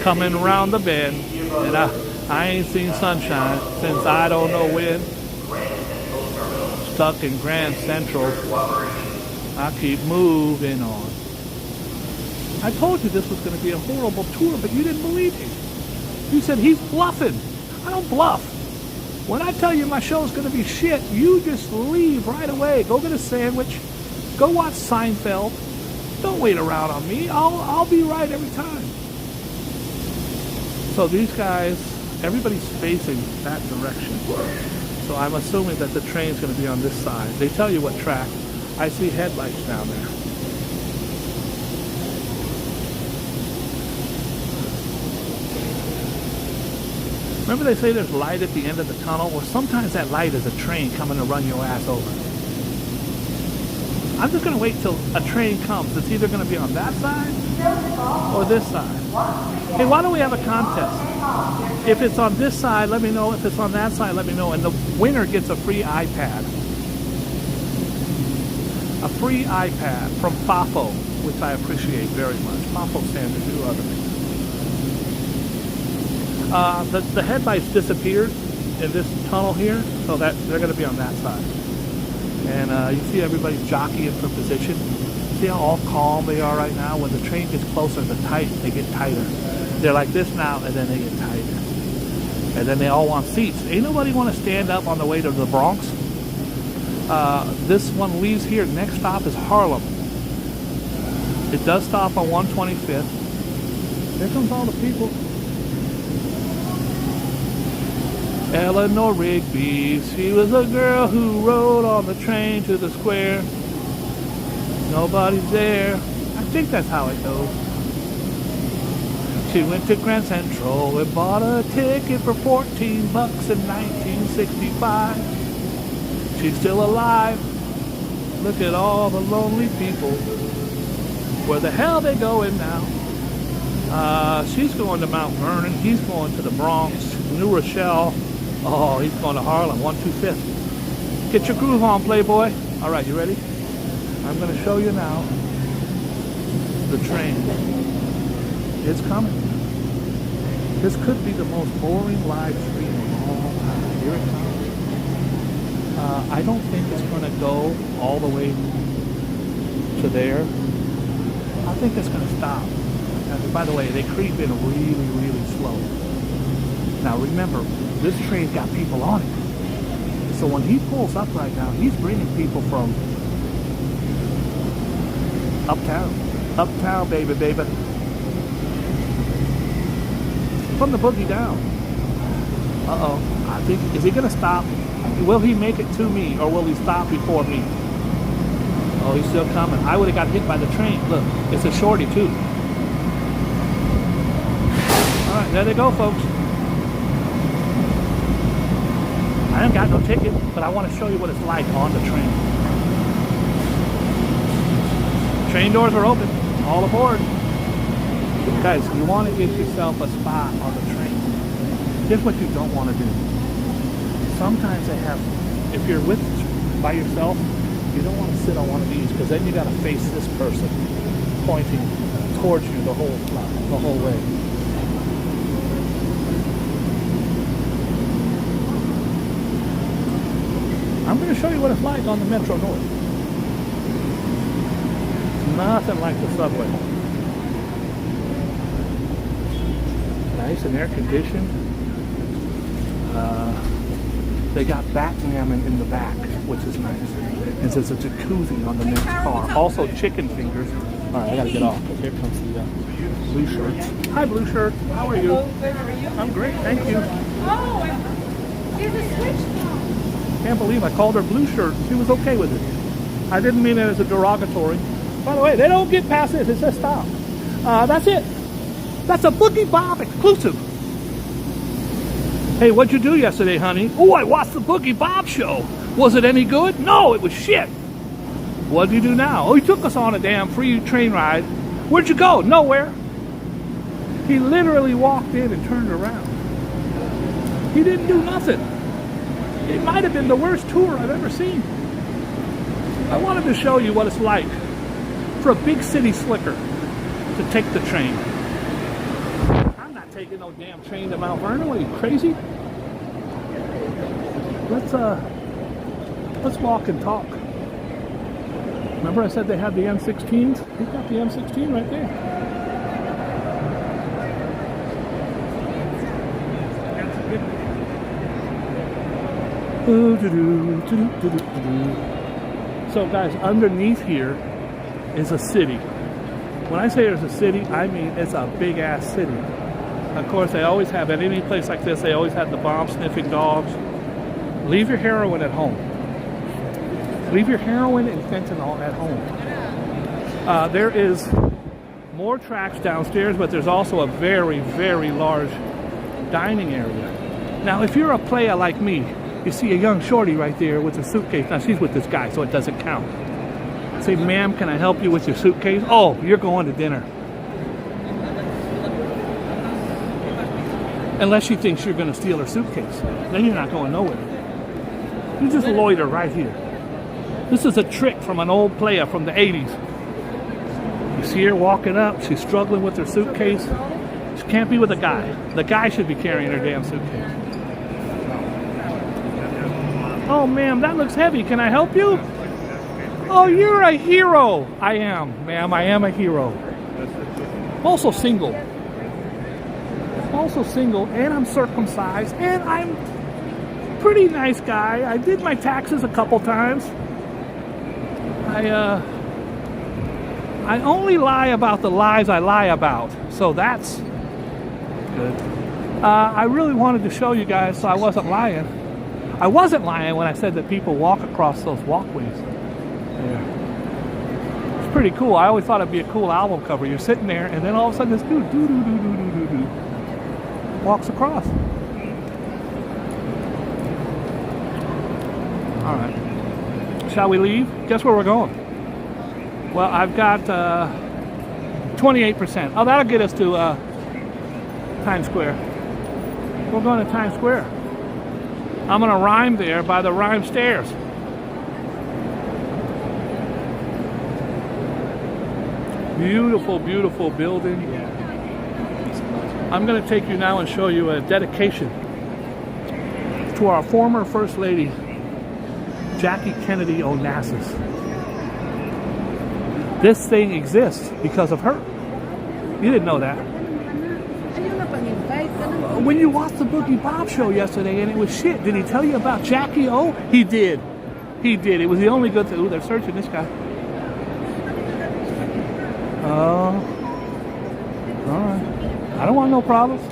coming around the bend, and I ain't seen sunshine since I don't know when. Stuck in Grand Central. I keep moving on. I told you this was going to be a horrible tour, but you didn't believe me. You said he's bluffing. I don't bluff. When I tell you my show's going to be shit, you just leave right away. Go get a sandwich. Go watch Seinfeld. Don't wait around on me. I'll be right every time. So these guys, everybody's facing that direction. So I'm assuming that the train's going to be on this side. They tell you what track. I see headlights down there. Remember they say there's light at the end of the tunnel? Well, sometimes that light is a train coming to run your ass over. I'm just going to wait till a train comes. It's either going to be on that side or this side. Hey, why don't we have a contest? If it's on this side, let me know. If it's on that side, let me know. And the winner gets a free iPad. A free iPad from Fafo, which I appreciate very much. Fafo stands to do other things. The headlights disappeared in this tunnel here, so that they're going to be on that side. And you see everybody's jockeying for position. See how all calm they are right now? When the train gets closer, they get tighter. They're like this now, and then they get tighter. And then they all want seats. Ain't nobody want to stand up on the way to the Bronx. This one leaves here. Next stop is Harlem. It does stop on 125th. There comes all the people. Eleanor Rigby, she was a girl who rode on the train to the square. Nobody's there. I think that's how it goes. She went to Grand Central and bought a ticket for $14 in 1965. She's still alive. Look at all the lonely people. Where the hell they going now? She's going to Mount Vernon. He's going to the Bronx, New Rochelle. Oh, he's going to Harlem, 125th. Get your groove on, Playboy. All right, you ready? I'm going to show you now. The train. It's coming. This could be the most boring live stream of all time. Here it comes. I don't think it's going to go all the way to there. I think it's going to stop. By the way, they creep in really, really slow. Now remember, this train's got people on it. So when he pulls up right now, he's bringing people from uptown. Uptown, baby, baby. From the boogie down. Uh-oh. I think, is he going to stop? Will he make it to me, or will he stop before me? Oh, he's still coming. I would have got hit by the train. Look, it's a shorty, too. All right, there they go, folks. I ain't got no ticket, but I want to show you what it's like on the train. Train doors are open. All aboard. Guys, you want to get yourself a spot on the train. Here's what you don't want to do. Sometimes they have, if you're by yourself, you don't want to sit on one of these, because then you got to face this person pointing towards you the whole way. I'm going to show you what it's like on the Metro North. Nothing like the subway. Nice and air conditioned. They got Batman in the back, which is nice. And there's a jacuzzi on the next car. Also chicken fingers. All right, I gotta get off. Here comes the blue shirts. Hi, blue shirt. How are you? I'm great, thank you. Oh, there's a switch now. Can't believe I called her blue shirt. She was okay with it. I didn't mean it as a derogatory. By the way, they don't get past this. It says stop. That's it. That's a Boogie Bob exclusive. Hey, what'd you do yesterday, honey? Oh, I watched the Boogie Bob show. Was it any good? No, it was shit. What'd you do now? Oh, he took us on a damn free train ride. Where'd you go? Nowhere. He literally walked in and turned around. He didn't do nothing. It might have been the worst tour I've ever seen. I wanted to show you what it's like for a big city slicker to take the train. I'm not taking no damn train to Mount Vernon. Are you crazy? Let's walk and talk. Remember I said they had the M16s? He's got the M16 right there. So guys, underneath here is a city. When I say there's a city, I mean it's a big ass city. Of course, they always have, at any place like this, they always have the bomb sniffing dogs. Leave your heroin at home. Leave your heroin and fentanyl at home. There is more tracks downstairs, but there's also a very, very large dining area. Now, if you're a player like me, you see a young shorty right there with a suitcase. Now, she's with this guy, so it doesn't count. Say, ma'am, can I help you with your suitcase? Oh, you're going to dinner. Unless she thinks you're going to steal her suitcase. Then you're not going nowhere. You just loiter right here. This is a trick from an old player from the 80s. You see her walking up. She's struggling with her suitcase. She can't be with a guy. The guy should be carrying her damn suitcase. Oh, ma'am, that looks heavy. Can I help you? Oh, you're a hero. I am, ma'am. I am a hero. Also single. Also single, and I'm circumcised, and I'm a pretty nice guy. I did my taxes a couple times. I only lie about the lies I lie about, so that's good. I really wanted to show you guys, so I wasn't lying. I wasn't lying when I said that people walk across those walkways there. pretty cool. I always thought it'd be a cool album cover. You're sitting there, and then all of a sudden this dude walks across. All right. Shall we leave? Guess where we're going? Well, I've got 28%. Oh, that'll get us to Times Square. We're going to Times Square. I'm going to rhyme there by the rhyme stairs. Beautiful, beautiful building. I'm going to take you now and show you a dedication to our former First Lady, Jackie Kennedy Onassis. This thing exists because of her. You didn't know that. When you watched the Boogie Bob show yesterday and it was shit, did he tell you about Jackie O? He did. He did. It was the only good thing. Ooh, they're searching this guy. Oh. Alright. I don't want no problems.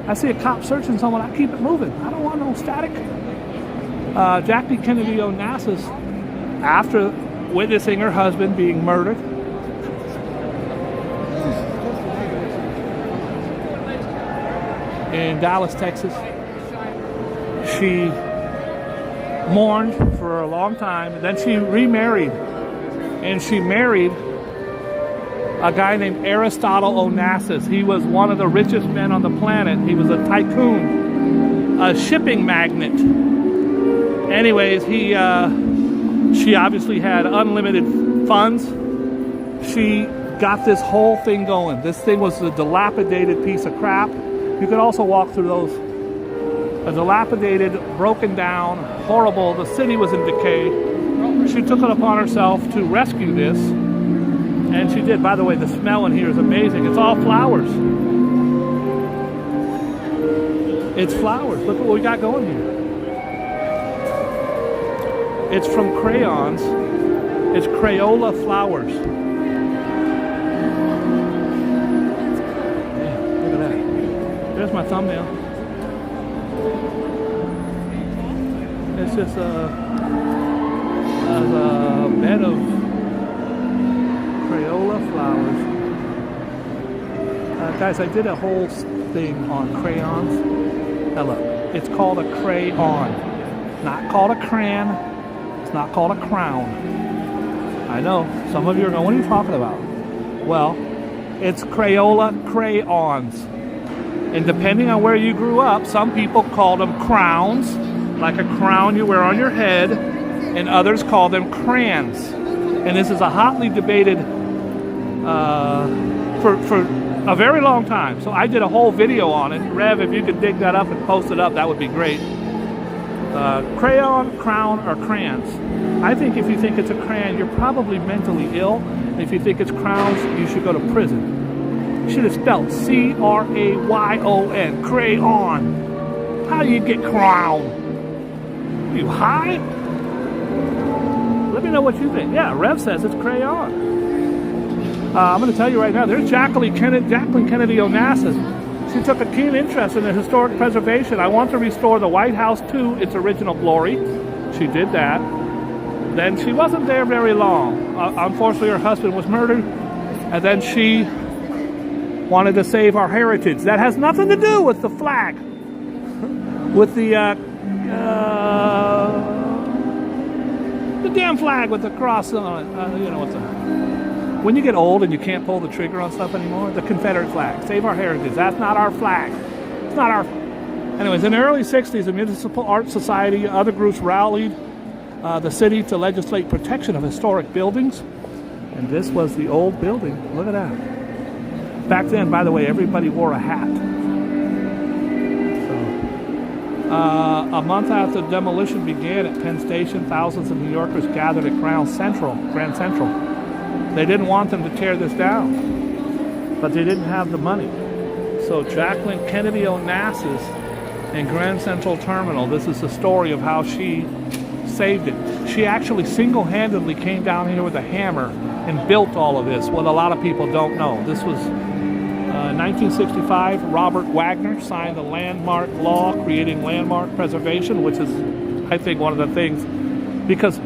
I see a cop searching someone, I keep it moving. I don't want no static. Jackie Kennedy Onassis, after witnessing her husband being murdered, in Dallas, Texas, she mourned for a long time, and then she remarried, and she married a guy named Aristotle Onassis. He was one of the richest men on the planet. He was a tycoon, a shipping magnate. Anyways, she obviously had unlimited funds. She got this whole thing going. This thing was a dilapidated piece of crap. You could also walk through those. A dilapidated, broken down, horrible. The city was in decay. She took it upon herself to rescue this. And she did. By the way, the smell in here is amazing. It's all flowers. It's flowers. Look at what we got going here. It's from crayons. It's Crayola flowers. Yeah, look at that. There's my thumbnail. It's just a bed of Crayola flowers. Guys, I did a whole thing on crayons. Now look, it's called a crayon. Not called a crayon. It's not called a crown. I know, some of you are going, what are you talking about? Well, it's Crayola crayons. And depending on where you grew up, some people call them crowns, like a crown you wear on your head, and others call them crayons. And this is a hotly debated for a very long time. So I did a whole video on it. Rev, if you could dig that up and post it up, that would be great. Crayon, crown, or crayons. I think if you think it's a crayon, you're probably mentally ill. And if you think it's crowns, you should go to prison. You should have spelled C-R-A-Y-O-N, crayon. How do you get crown? Are you high? Let me know what you think. Yeah, Rev says it's crayon. I'm going to tell you right now, there's Jacqueline Kennedy Onassis. She took a keen interest in the historic preservation. I want to restore the White House to its original glory. She did that. Then she wasn't there very long. Unfortunately, her husband was murdered. And then she wanted to save our heritage. That has nothing to do with the flag. With the damn flag with the cross on it. You know what's that? When you get old and you can't pull the trigger on stuff anymore, the Confederate flag. Save our heritage. That's not our flag. It's not our... Anyways, in the early 60s, the Municipal Art Society and other groups rallied the city to legislate protection of historic buildings. And this was the old building. Look at that. Back then, by the way, everybody wore a hat. So, a month after demolition began at Penn Station, thousands of New Yorkers gathered at Grand Central. They didn't want them to tear this down, but they didn't have the money. So Jacqueline Kennedy Onassis in Grand Central Terminal, this is the story of how she saved it. She actually single-handedly came down here with a hammer and built all of this, what a lot of people don't know. This was 1965, Robert Wagner signed the landmark law creating landmark preservation, which is, I think, one of the things, because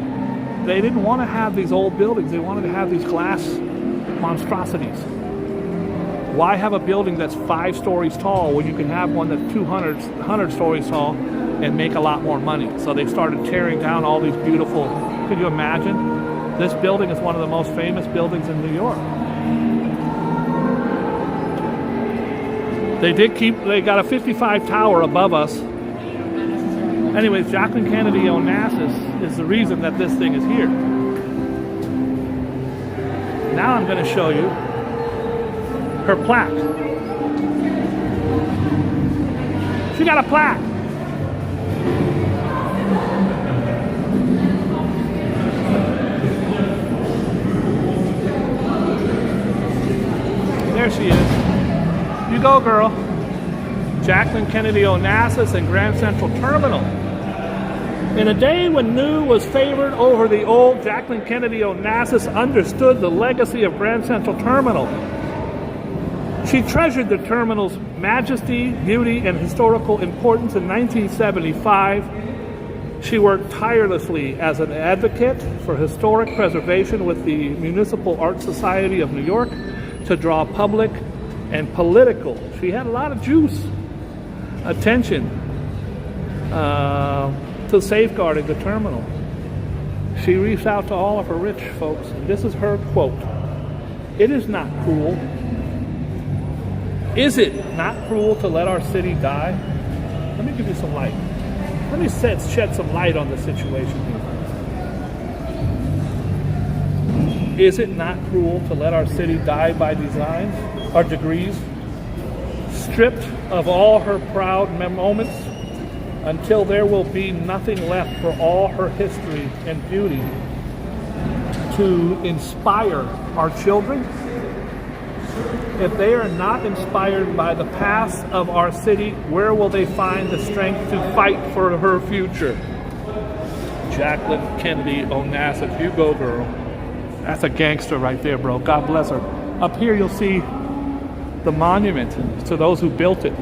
They didn't want to have these old buildings. They wanted to have these glass monstrosities. Why have a building that's 5 stories tall when you can have one that's 100 stories tall and make a lot more money? So they started tearing down all these beautiful, could you imagine? This building is one of the most famous buildings in New York. They got a 55 tower above us. Anyways, Jacqueline Kennedy Onassis is the reason that this thing is here. Now I'm going to show you her plaque. She got a plaque. There she is. You go, girl. Jacqueline Kennedy Onassis and Grand Central Terminal. In a day when new was favored over the old, Jacqueline Kennedy Onassis understood the legacy of Grand Central Terminal. She treasured the terminal's majesty, beauty, and historical importance. In 1975, she worked tirelessly as an advocate for historic preservation with the Municipal Art Society of New York to draw public and political. She had a lot of juice, attention to safeguarding the terminal. She reached out to all of her rich folks. And this is her quote. "It is not cruel. Is it not cruel to let our city die?" Let me give you some light. Let me shed some light on the situation here. Is it not cruel to let our city die by design or degrees? Stripped of all her proud moments until there will be nothing left for all her history and beauty to inspire our children? If they are not inspired by the past of our city, where will they find the strength to fight for her future? Jacqueline Kennedy Onassis, you go, girl. That's a gangster right there, bro. God bless her. Up here you'll see the monument to those who built it.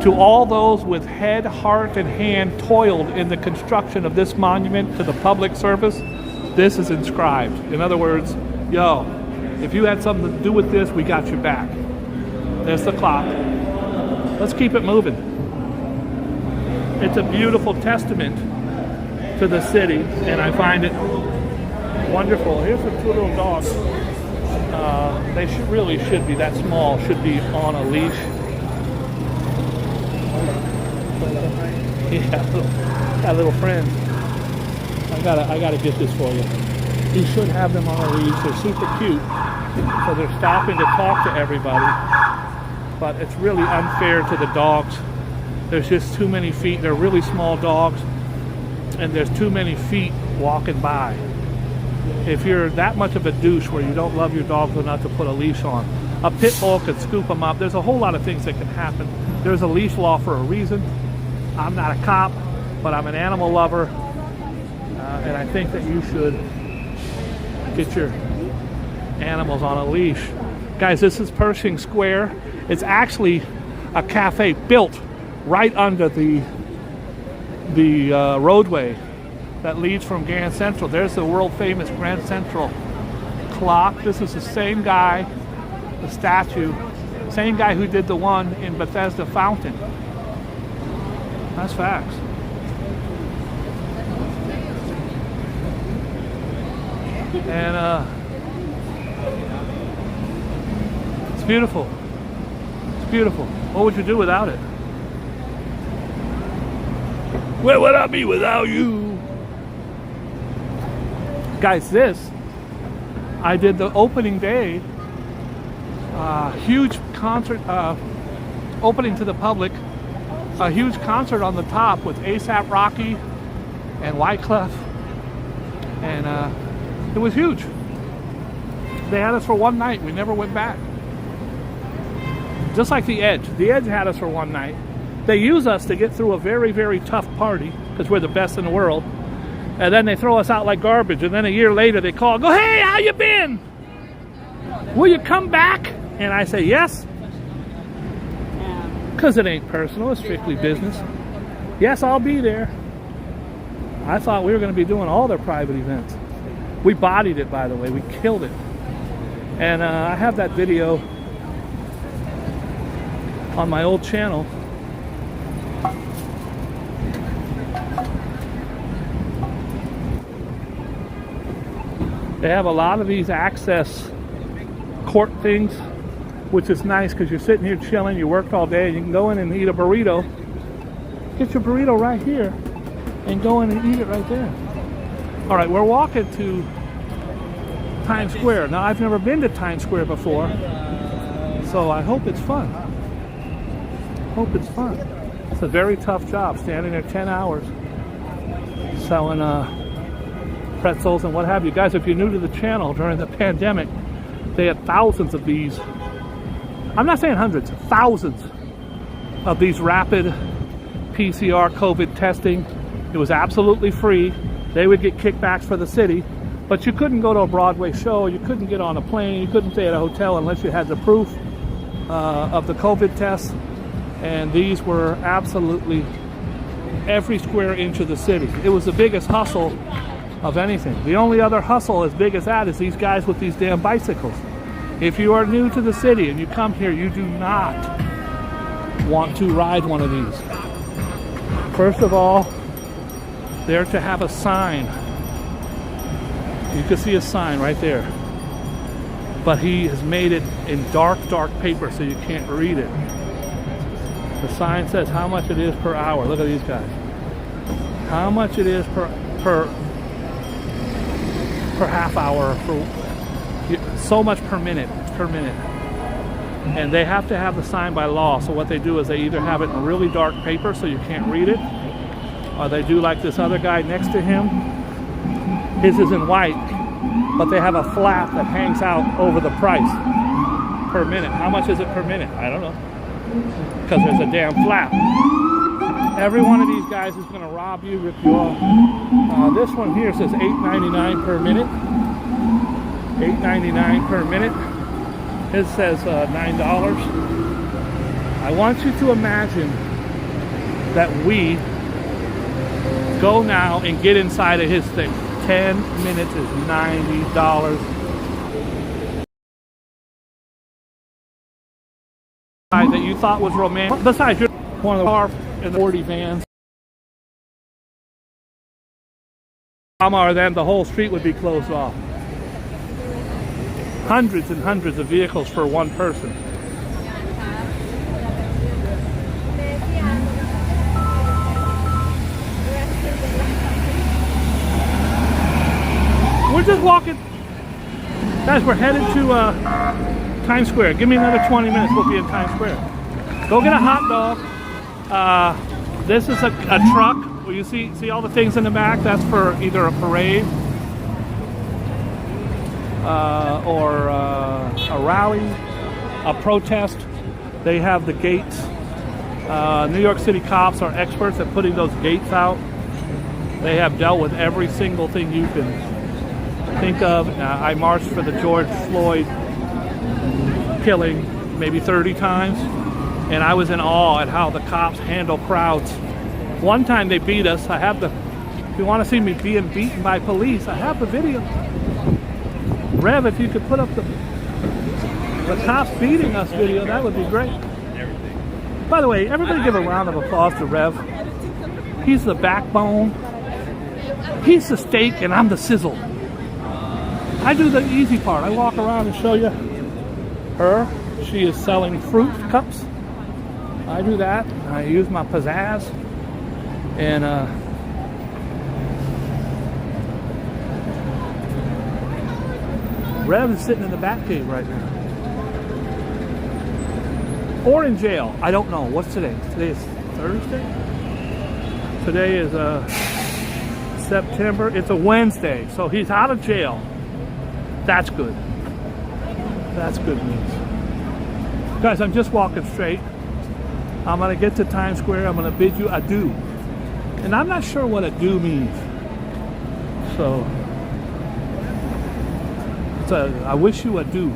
To all those with head, heart, and hand toiled in the construction of this monument to the public service, this is inscribed. In other words, yo, if you had something to do with this, we got your back. There's the clock. Let's keep it moving. It's a beautiful testament to the city, and I find it wonderful. Here's the 2 little dogs. They really should be that small, should be on a leash. Yeah, got little friends. I gotta get this for you. You should have them on a leash. They're super cute. So they're stopping to talk to everybody. But it's really unfair to the dogs. There's just too many feet. They're really small dogs. And there's too many feet walking by. If you're that much of a douche where you don't love your dogs enough to put a leash on, a pit bull could scoop them up. There's a whole lot of things that can happen. There's a leash law for a reason. I'm not a cop, but I'm an animal lover. And I think that you should get your animals on a leash. Guys, this is Pershing Square. It's actually a cafe built right under the roadway that leads from Grand Central. There's the world famous Grand Central clock. This is the same guy, the statue, same guy who did the one in Bethesda Fountain. That's facts. And it's beautiful. It's beautiful. What would you do without it? Where would I be without you? Guys, I did the opening day, huge concert, opening to the public, a huge concert on the top with A$AP Rocky and Wyclef, and it was huge. They had us for one night. We never went back. Just like the Edge. The Edge had us for one night. They use us to get through a very, very tough party because we're the best in the world. And then they throw us out like garbage. And then a year later they call and go, "Hey, how you been? Will you come back?" And I say, "Yes." Because it ain't personal. It's strictly business. "Yes, I'll be there." I thought we were going to be doing all their private events. We bodied it, by the way. We killed it. And I have that video on my old channel. They have a lot of these access court things, which is nice because you're sitting here chilling, you worked all day, and you can go in and eat a burrito. Get your burrito right here and go in and eat it right there. All right, we're walking to Times Square. Now, I've never been to Times Square before, so I hope it's fun. Hope it's fun. It's a very tough job, standing there 10 hours selling pretzels and what have you. Guys, if you're new to the channel, during the pandemic, they had thousands of these. I'm not saying hundreds, thousands of these rapid PCR COVID testing. It was absolutely free. They would get kickbacks for the city, but you couldn't go to a Broadway show, you couldn't get on a plane, you couldn't stay at a hotel unless you had the proof of the COVID test. And these were absolutely every square inch of the city. It was the biggest hustle of anything. The only other hustle as big as that is these guys with these damn bicycles. If you are new to the city and you come here, you do not want to ride one of these. First of all, they're to have a sign. You can see a sign right there. But he has made it in dark, dark paper so you can't read it. The sign says how much it is per hour. Look at these guys. How much it is per half hour, for so much per minute. And they have to have the sign by law. So what they do is they either have it in really dark paper so you can't read it, or they do like this other guy next to him. His is in white, but they have a flap that hangs out over the price per minute. How much is it per minute? I don't know, because there's a damn flap. Every one of these guys is going to rob you, rip you off. This one here says $8.99 per minute. $8.99 per minute. His says $9. I want you to imagine that we go now and get inside of his thing. 10 minutes is $90. That you thought was romantic. Besides, you're one of the car in the 40 vans. Or then the whole street would be closed off. Hundreds and hundreds of vehicles for one person. We're just walking. Guys, we're headed to Times Square. Give me another 20 minutes, we'll be in Times Square. Go get a hot dog. This is a truck where you see all the things in the back. That's for either a parade or a rally, a protest. They have the gates. New York City cops are experts at putting those gates out. They have dealt with every single thing you can think of. I marched for the George Floyd killing maybe 30 times, and I was in awe at how the cops handle crowds. One time they beat us. I have the, if you want to see me being beaten by police, I have the video. Rev, if you could put up the cops beating us video, that would be great. By the way, everybody give a round of applause to Rev. He's the backbone. He's the steak and I'm the sizzle. I do the easy part. I walk around and show you her. She is selling fruit cups. I do that. I use my pizzazz. And Rev is sitting in the back cave right now. Or in jail. I don't know. What's today? Today is Thursday? Today is September. It's a Wednesday. So he's out of jail. That's good. That's good news. Guys, I'm just walking straight. I'm going to get to Times Square. I'm going to bid you adieu. And I'm not sure what adieu means. So, I wish you adieu.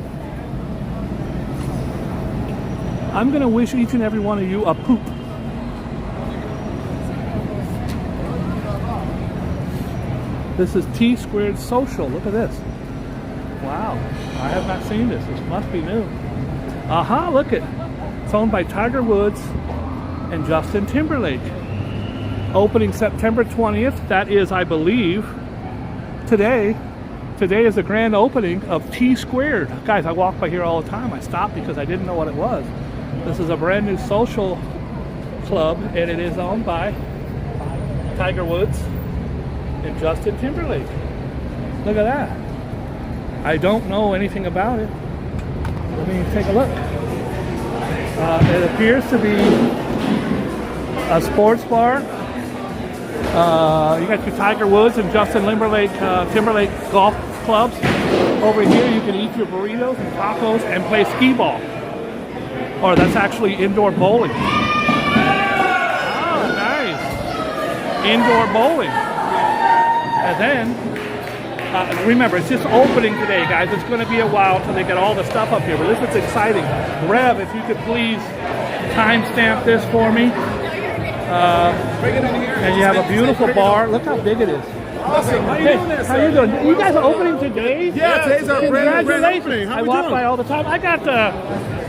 I'm going to wish each and every one of you a poop. This is T Squared Social. Look at this. Wow. I have not seen this. This must be new. Aha, look it. It's owned by Tiger Woods and Justin Timberlake. Opening September 20th. That is, I believe, today. Today is the grand opening of T Squared. Guys, I walk by here all the time. I stopped because I didn't know what it was. This is a brand new social club, and it is owned by Tiger Woods and Justin Timberlake. Look at that. I don't know anything about it. Let me take a look. It appears to be a sports bar. You got your Tiger Woods and Justin Timberlake golf clubs. Over here you can eat your burritos and tacos and play skee ball. Or that's actually indoor bowling. Oh, nice. Indoor bowling. And then, remember, it's just opening today, guys. It's going to be a while till they get all the stuff up here, but this is exciting. Rev, if you could please timestamp this for me. And you have a beautiful bar. Look how big it is. Awesome. How you doing there, How you doing? You guys are opening today? Yeah, today's our brand opening. How I we walk doing? by all the time. I got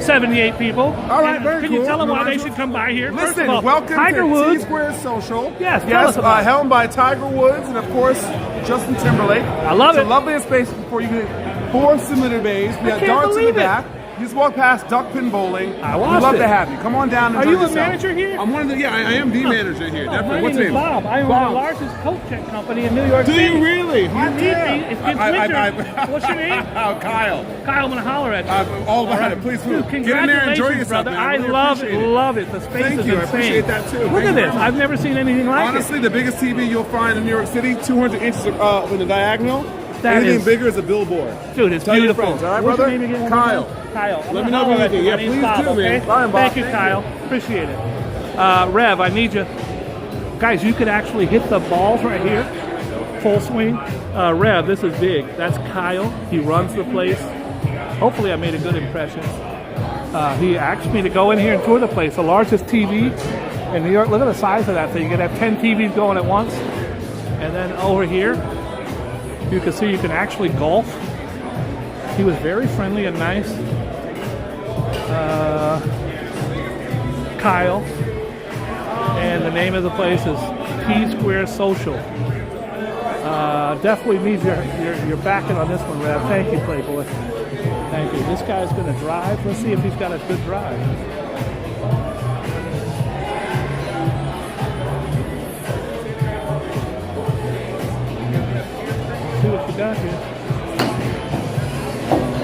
78 people. All right, very Can cool. you tell them why they should come by here? First Listen, of all, welcome Tiger to Woods. T Squared Social. Yes, tell us about it. Helmed by Tiger Woods and, of course, Justin Timberlake. I love it. It's the loveliest space before you get 4 simulator bays. We got can't darts in the believe it. back. You just walk past duck pin bowling. I We'd watched love it. to have you. Come on down and Are enjoy you a yourself. manager here? I'm one of the, yeah, I am the manager here. My Definitely. What's name your is name? Bob. I own the largest coat check company in New York Do City. you really? You meet me. It's Vince Winter. What's your name? Kyle. Kyle, I'm going to holler at you. All about right. it. Please, Dude, get in there and enjoy congratulations, yourself, brother. man. I really love appreciate it. Love it. The space Thank is you. I insane. appreciate that, too. Look Thank at you this. very much. I've never seen anything like Honestly, the biggest TV you'll find in New York City, 200 inches in the diagonal. That Anything is- bigger is a billboard. it. Dude, it's Tell your beautiful. friends, all right, What's brother? your name again? Kyle. Kyle. Let me know if you need anything. Yeah, please Bob, do, man. okay? Bye, Bob. Thank you, Thank Kyle. Appreciate it. Rev, I need you. Guys, you could actually hit the balls right here. Full swing. Rev, this is big. That's Kyle. He runs the place. Hopefully I made a good impression. He asked me to go in here and tour the place. The largest TV in New York. Look at the size of that thing. You can have 10 TVs going at once. And then over here, you can see you can actually golf. He was very friendly and nice. Kyle. And the name of the place is T Square Social. Definitely need your backing on this one, Rev. Thank you, Playboy. Thank you. This guy's going to drive. Let's see if he's got a good drive. See what you got here.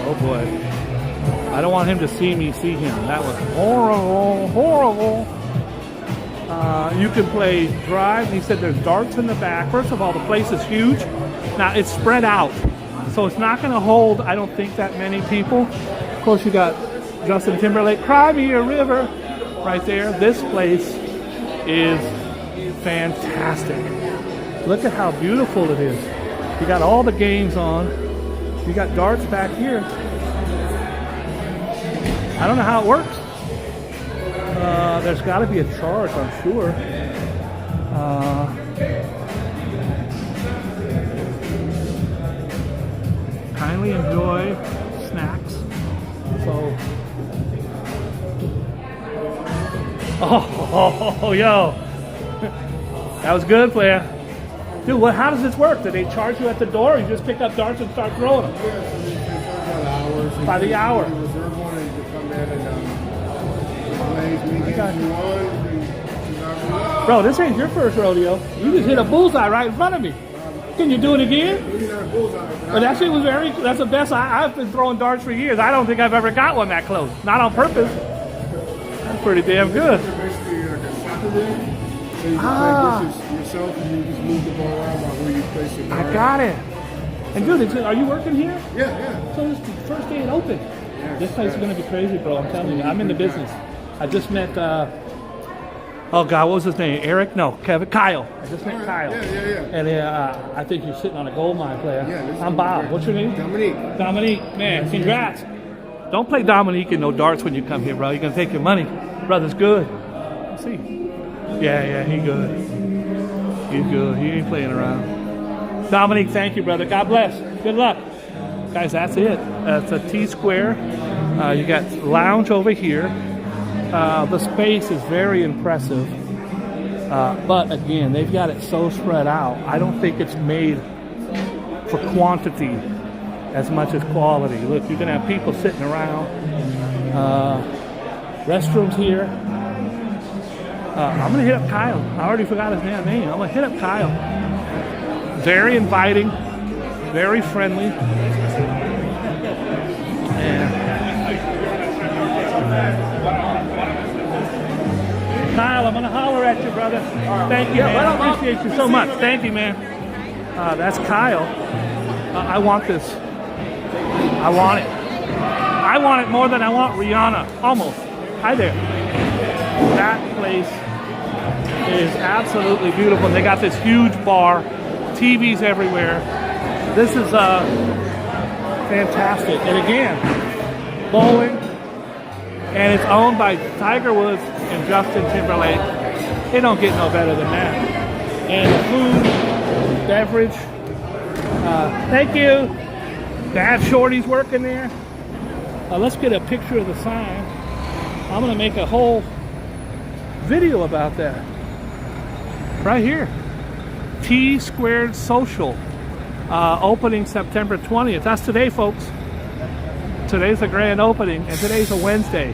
Oh boy. I don't want him to see me see him. That was horrible, horrible. You can play drive. He said there's darts in the back. First of all, the place is huge. Now, it's spread out. So it's not going to hold, I don't think, that many people. Of course, you got Justin Timberlake, Cry Me a River, right there. This place is fantastic. Look at how beautiful it is. You got all the games on. You got darts back here. I don't know how it works. There's got to be a charge, I'm sure. Kindly enjoy snacks. So, oh, yo, that was good, player. Dude, how does this work? Do they charge you at the door, or you just pick up darts and start throwing them? By the hour. Bro, this ain't your first rodeo. You just hit a bullseye right in front of me. Can you do it again? But that shit was that's the best. I've been throwing darts for years. I don't think I've ever got one that close. Not on purpose. That's pretty damn good. I got it. And dude, are you working here? Yeah. So this is the first day it opened. This place is going to be crazy, bro. I'm telling you. I'm in the business. I just met, oh God, what was his name? Eric? No, Kevin. Kyle. I just met Kyle. Yeah. And I think you're sitting on a gold mine, player. Yeah, I'm Bob. What's your name? Dominique. Dominique. Man, congrats. Don't play Dominique in no darts when you come here, bro. You're going to take your money. Brother's good. Let's see. Yeah, he good. He's good. He ain't playing around. Dominique, thank you, brother. God bless. Good luck. Guys, that's it. It's a T-square. You got lounge over here. The space is very impressive. But again, they've got it so spread out. I don't think it's made for quantity as much as quality. Look, you're going to have people sitting around. Restrooms here. I'm going to hit up Kyle. I already forgot his damn name. I'm going to hit up Kyle. Very inviting. Very friendly. And Kyle, I'm going to holler at you, brother. Thank you, man. I appreciate you so much. Thank you, man. That's Kyle. I want this. I want it. I want it more than I want Rihanna. Almost. Hi there. That place is absolutely beautiful. And they got this huge bar. TVs everywhere. This is fantastic. And again, bowling. And it's owned by Tiger Woods and Justin Timberlake. It don't get no better than that. And the food, beverage. Thank you. Bad Shorty's working there. Let's get a picture of the sign. I'm going to make a whole video about that. Right here. T Squared Social. Opening September 20th. That's today, folks. Today's a grand opening, and today's a Wednesday.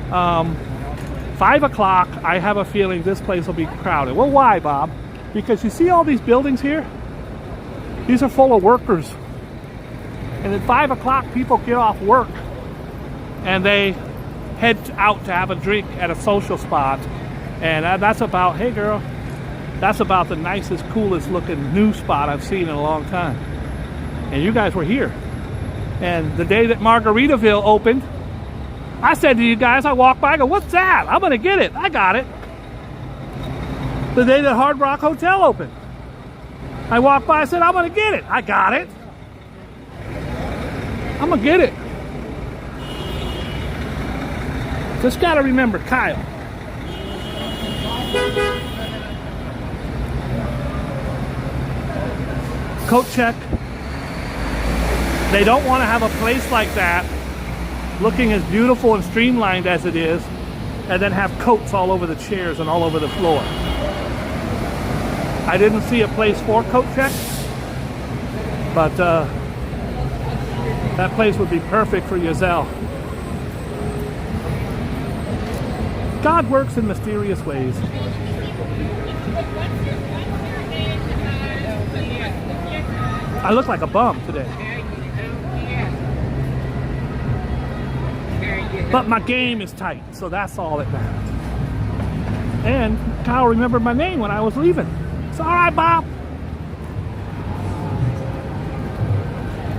5 o'clock, I have a feeling this place will be crowded. Well, why, Bob? Because you see all these buildings here? These are full of workers. And at 5 o'clock, people get off work and they head out to have a drink at a social spot. And that's about, hey girl, that's about the nicest, coolest looking new spot I've seen in a long time. And you guys were here. And the day that Margaritaville opened, I said to you guys, I walked by, I go, what's that? I'm going to get it. I got it. The day that Hard Rock Hotel opened, I walked by, I said, I'm going to get it. I got it. I'm going to get it. Just got to remember Kyle. Coat check. They don't want to have a place like that looking as beautiful and streamlined as it is and then have coats all over the chairs and all over the floor. I didn't see a place for coat check, but that place would be perfect for Giselle. God works in mysterious ways. I look like a bum today. But my game is tight, so that's all that matters. And Kyle remembered my name when I was leaving. It's all right, Bob.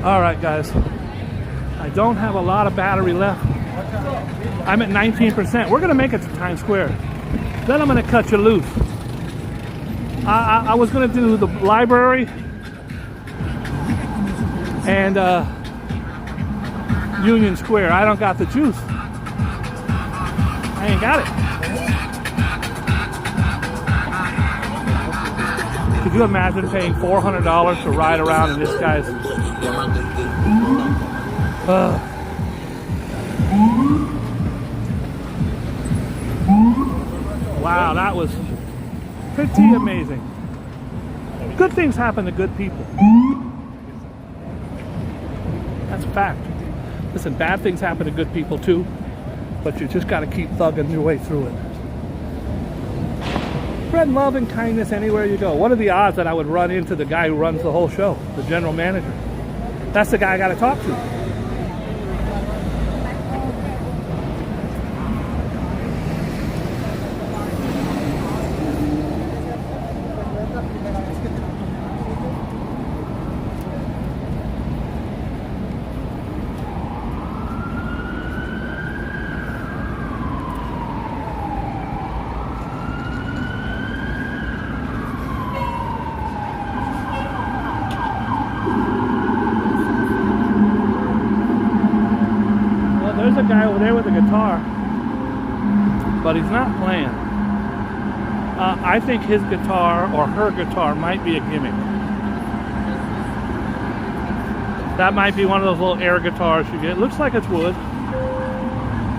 All right, guys. I don't have a lot of battery left. I'm at 19%. We're going to make it to Times Square. Then I'm going to cut you loose. I was going to do the library and Union Square. I don't got the juice. I ain't got it. Could you imagine paying $400 to ride around in this guy's... Wow, that was pretty amazing. Good things happen to good people. That's a fact. Listen, bad things happen to good people too, but you just got to keep thugging your way through it. Spread love and kindness anywhere you go. What are the odds that I would run into the guy who runs the whole show, the general manager? That's the guy I got to talk to. There's a guy over there with a guitar, but he's not playing. I think his guitar or her guitar might be a gimmick. That might be one of those little air guitars you get. Looks like it's wood.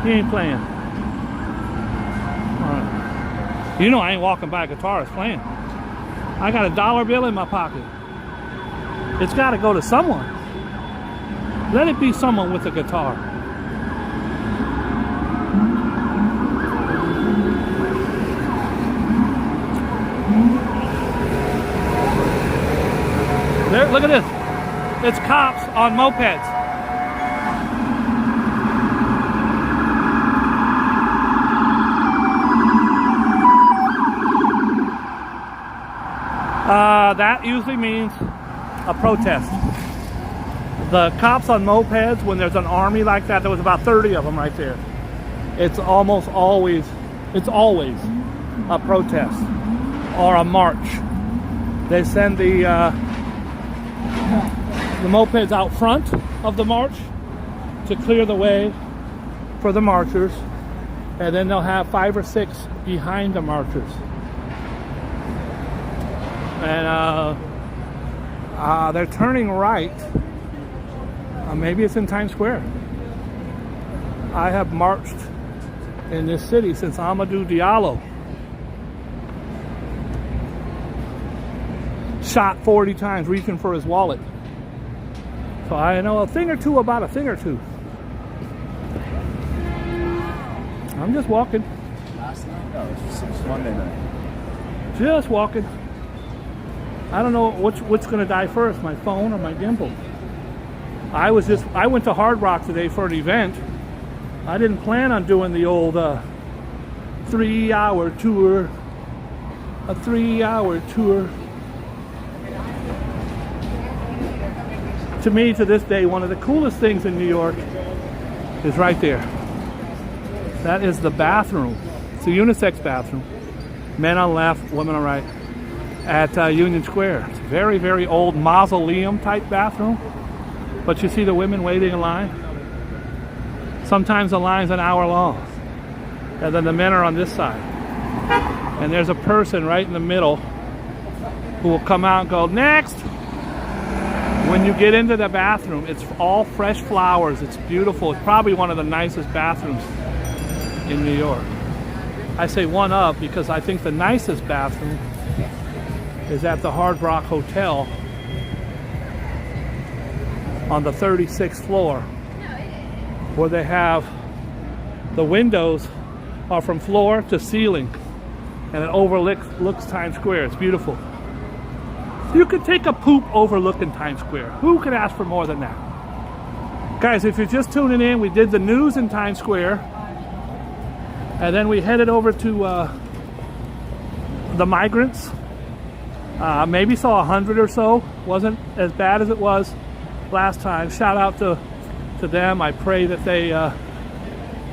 He ain't playing. Alright. You know I ain't walking by a guitarist playing. I got a dollar bill in my pocket. It's got to go to someone. Let it be someone with a guitar. There, look at this. It's cops on mopeds. That usually means a protest. The cops on mopeds, when there's an army like that, there was about 30 of them right there. It's almost always, it's always a protest or a march. They send the mopeds out front of the march to clear the way for the marchers, and then they'll have 5 or 6 behind the marchers. And they're turning right. Maybe it's in Times Square. I have marched in this city since Amadou Diallo shot 40 times reaching for his wallet. So I know a thing or two about a thing or two. I'm just walking. Last night? No, it was Monday night. Just walking. I don't know what's going to die first, my phone or my gimbal. I went to Hard Rock today for an event. I didn't plan on doing the old 3-hour tour. A 3-hour tour. To me, to this day, one of the coolest things in New York is right there. That is the bathroom. It's a unisex bathroom. Men on left, women on right. At Union Square. It's a very, very old mausoleum type bathroom. But you see the women waiting in line. Sometimes the line's an hour long. And then the men are on this side. And there's a person right in the middle who will come out and go, next! When you get into the bathroom, it's all fresh flowers. It's beautiful. It's probably one of the nicest bathrooms in New York. I say one of because I think the nicest bathroom is at the Hard Rock Hotel on the 36th floor, where they have the windows are from floor to ceiling and it overlooks Times Square. It's beautiful. You could take a poop overlooking Times Square. Who could ask for more than that? Guys, if you're just tuning in, we did the news in Times Square and then we headed over to the migrants. Maybe saw 100 or so. Wasn't as bad as it was last time. Shout out to them. I pray that they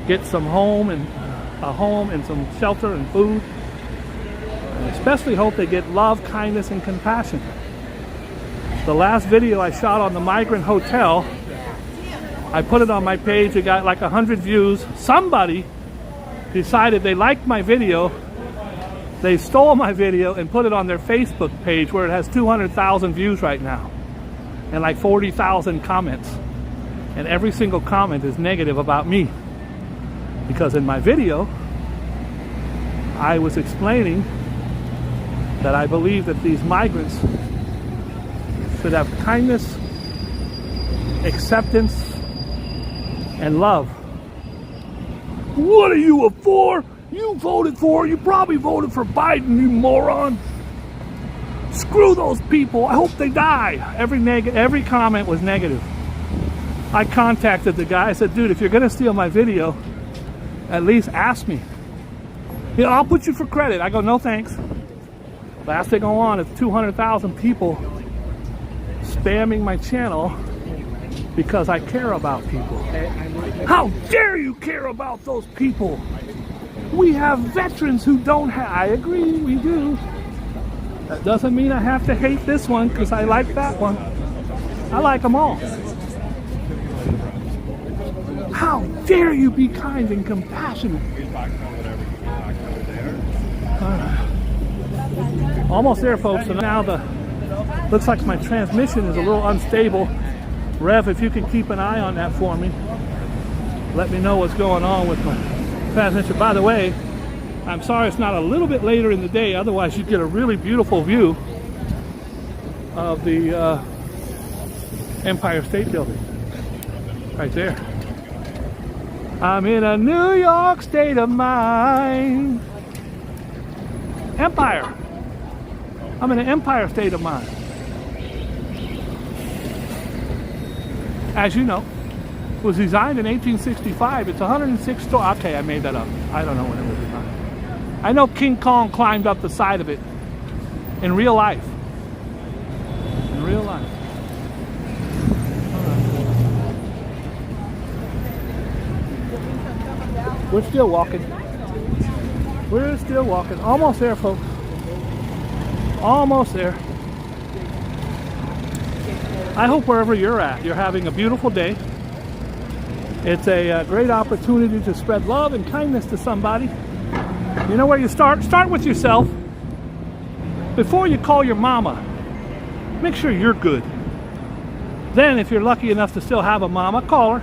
get some home and some shelter and food. I especially hope they get love, kindness, and compassion. The last video I shot on the migrant hotel, I put it on my page. It got like 100 views. Somebody decided they liked my video. They stole my video and put it on their Facebook page where it has 200,000 views right now and like 40,000 comments. And every single comment is negative about me. Because in my video, I was explaining that I believe that these migrants should have kindness, acceptance, and love. What are you for? You voted for, you probably voted for Biden, you moron. Screw those people, I hope they die. Every comment was negative. I contacted the guy, I said, dude, if you're gonna steal my video, at least ask me. You know, I'll put you for credit. I go, no thanks. Last thing I want is 200,000 people spamming my channel because I care about people. How dare you care about those people? We have veterans who don't have. I agree, we do. That doesn't mean I have to hate this one because I like that one. I like them all. How dare you be kind and compassionate? Almost there, folks. So now looks like my transmission is a little unstable. Rev, if you can keep an eye on that for me, let me know what's going on with my transmission. By the way, I'm sorry it's not a little bit later in the day, otherwise you'd get a really beautiful view of the Empire State Building. Right there. I'm in a New York state of mind. Empire. I'm in an Empire state of mind. As you know, it was designed in 1865. It's 106 stories. Okay, I made that up. I don't know when it was designed. I know King Kong climbed up the side of it in real life. In real life. We're still walking. We're still walking. Almost there, folks. Almost there. I hope wherever you're at, you're having a beautiful day. It's a great opportunity to spread love and kindness to somebody. You know where you start? Start with yourself. Before you call your mama, make sure you're good. Then, if you're lucky enough to still have a mama, call her.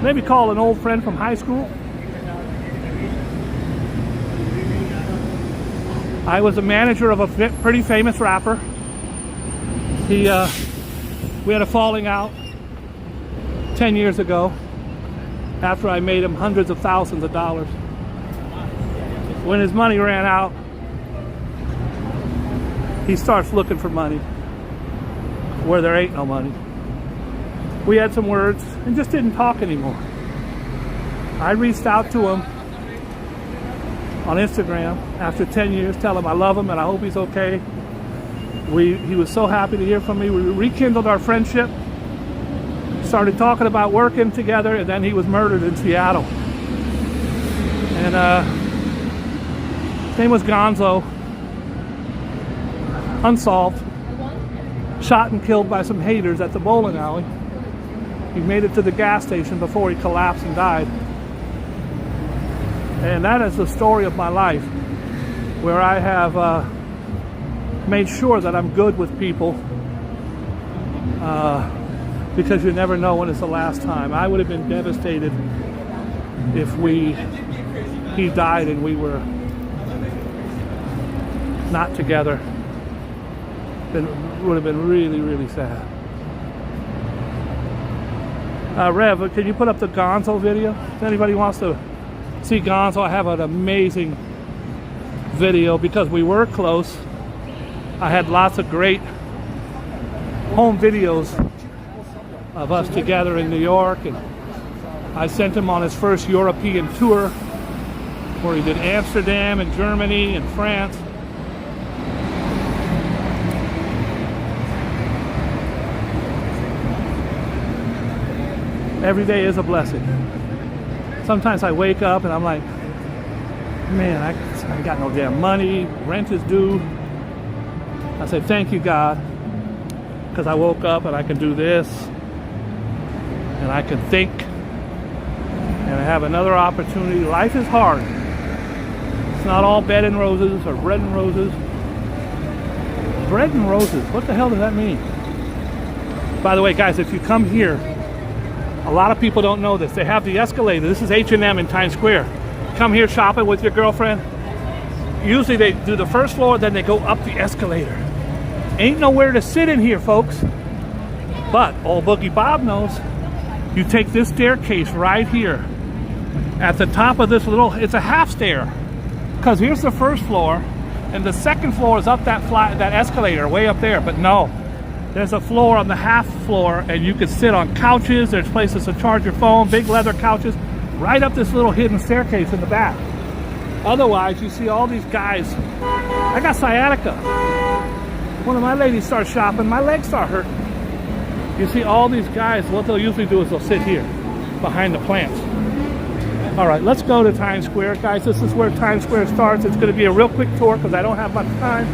Maybe call an old friend from high school. I was a manager of a pretty famous rapper. We had a falling out 10 years ago after I made him hundreds of thousands of dollars. When his money ran out, he starts looking for money where there ain't no money. We had some words and just didn't talk anymore. I reached out to him on Instagram after 10 years, tell him I love him and I hope he's okay. He was so happy to hear from me. We rekindled our friendship, started talking about working together, and then he was murdered in Seattle. And his name was Gonzo. Unsolved. Shot and killed by some haters at the bowling alley. He made it to the gas station before he collapsed and died. And that is the story of my life, where I have made sure that I'm good with people, because you never know when it's the last time. I would have been devastated if he died and we were not together. It would have been really, really sad. Rev, can you put up the Gonzo video? If anybody wants to see Gonzo, I have an amazing video because we were close. I had lots of great home videos of us together in New York, and I sent him on his first European tour where he did Amsterdam and Germany and France. Every day is a blessing. Sometimes I wake up and I'm like, man, I got no damn money, rent is due. I say, thank you, God, because I woke up and I can do this, and I can think, and I have another opportunity. Life is hard. It's not all bed and roses or bread and roses. Bread and roses, what the hell does that mean? By the way, guys, if you come here, a lot of people don't know this. They have the escalator. This is H&M in Times Square. Come here shopping with your girlfriend. Usually they do the first floor, then they go up the escalator. Ain't nowhere to sit in here, folks. But old Boogie Bob knows. You take this staircase right here. At the top of this little, it's a half stair. Because here's the first floor, and the second floor is up that escalator way up there. But no, there's a floor on the half floor, and you can sit on couches. There's places to charge your phone, big leather couches, right up this little hidden staircase in the back. Otherwise, you see all these guys. I got sciatica. When my ladies start shopping, my legs start hurting. You see all these guys, what they'll usually do is they'll sit here behind the plants. All right, let's go to Times Square. Guys, this is where Times Square starts. It's going to be a real quick tour because I don't have much time.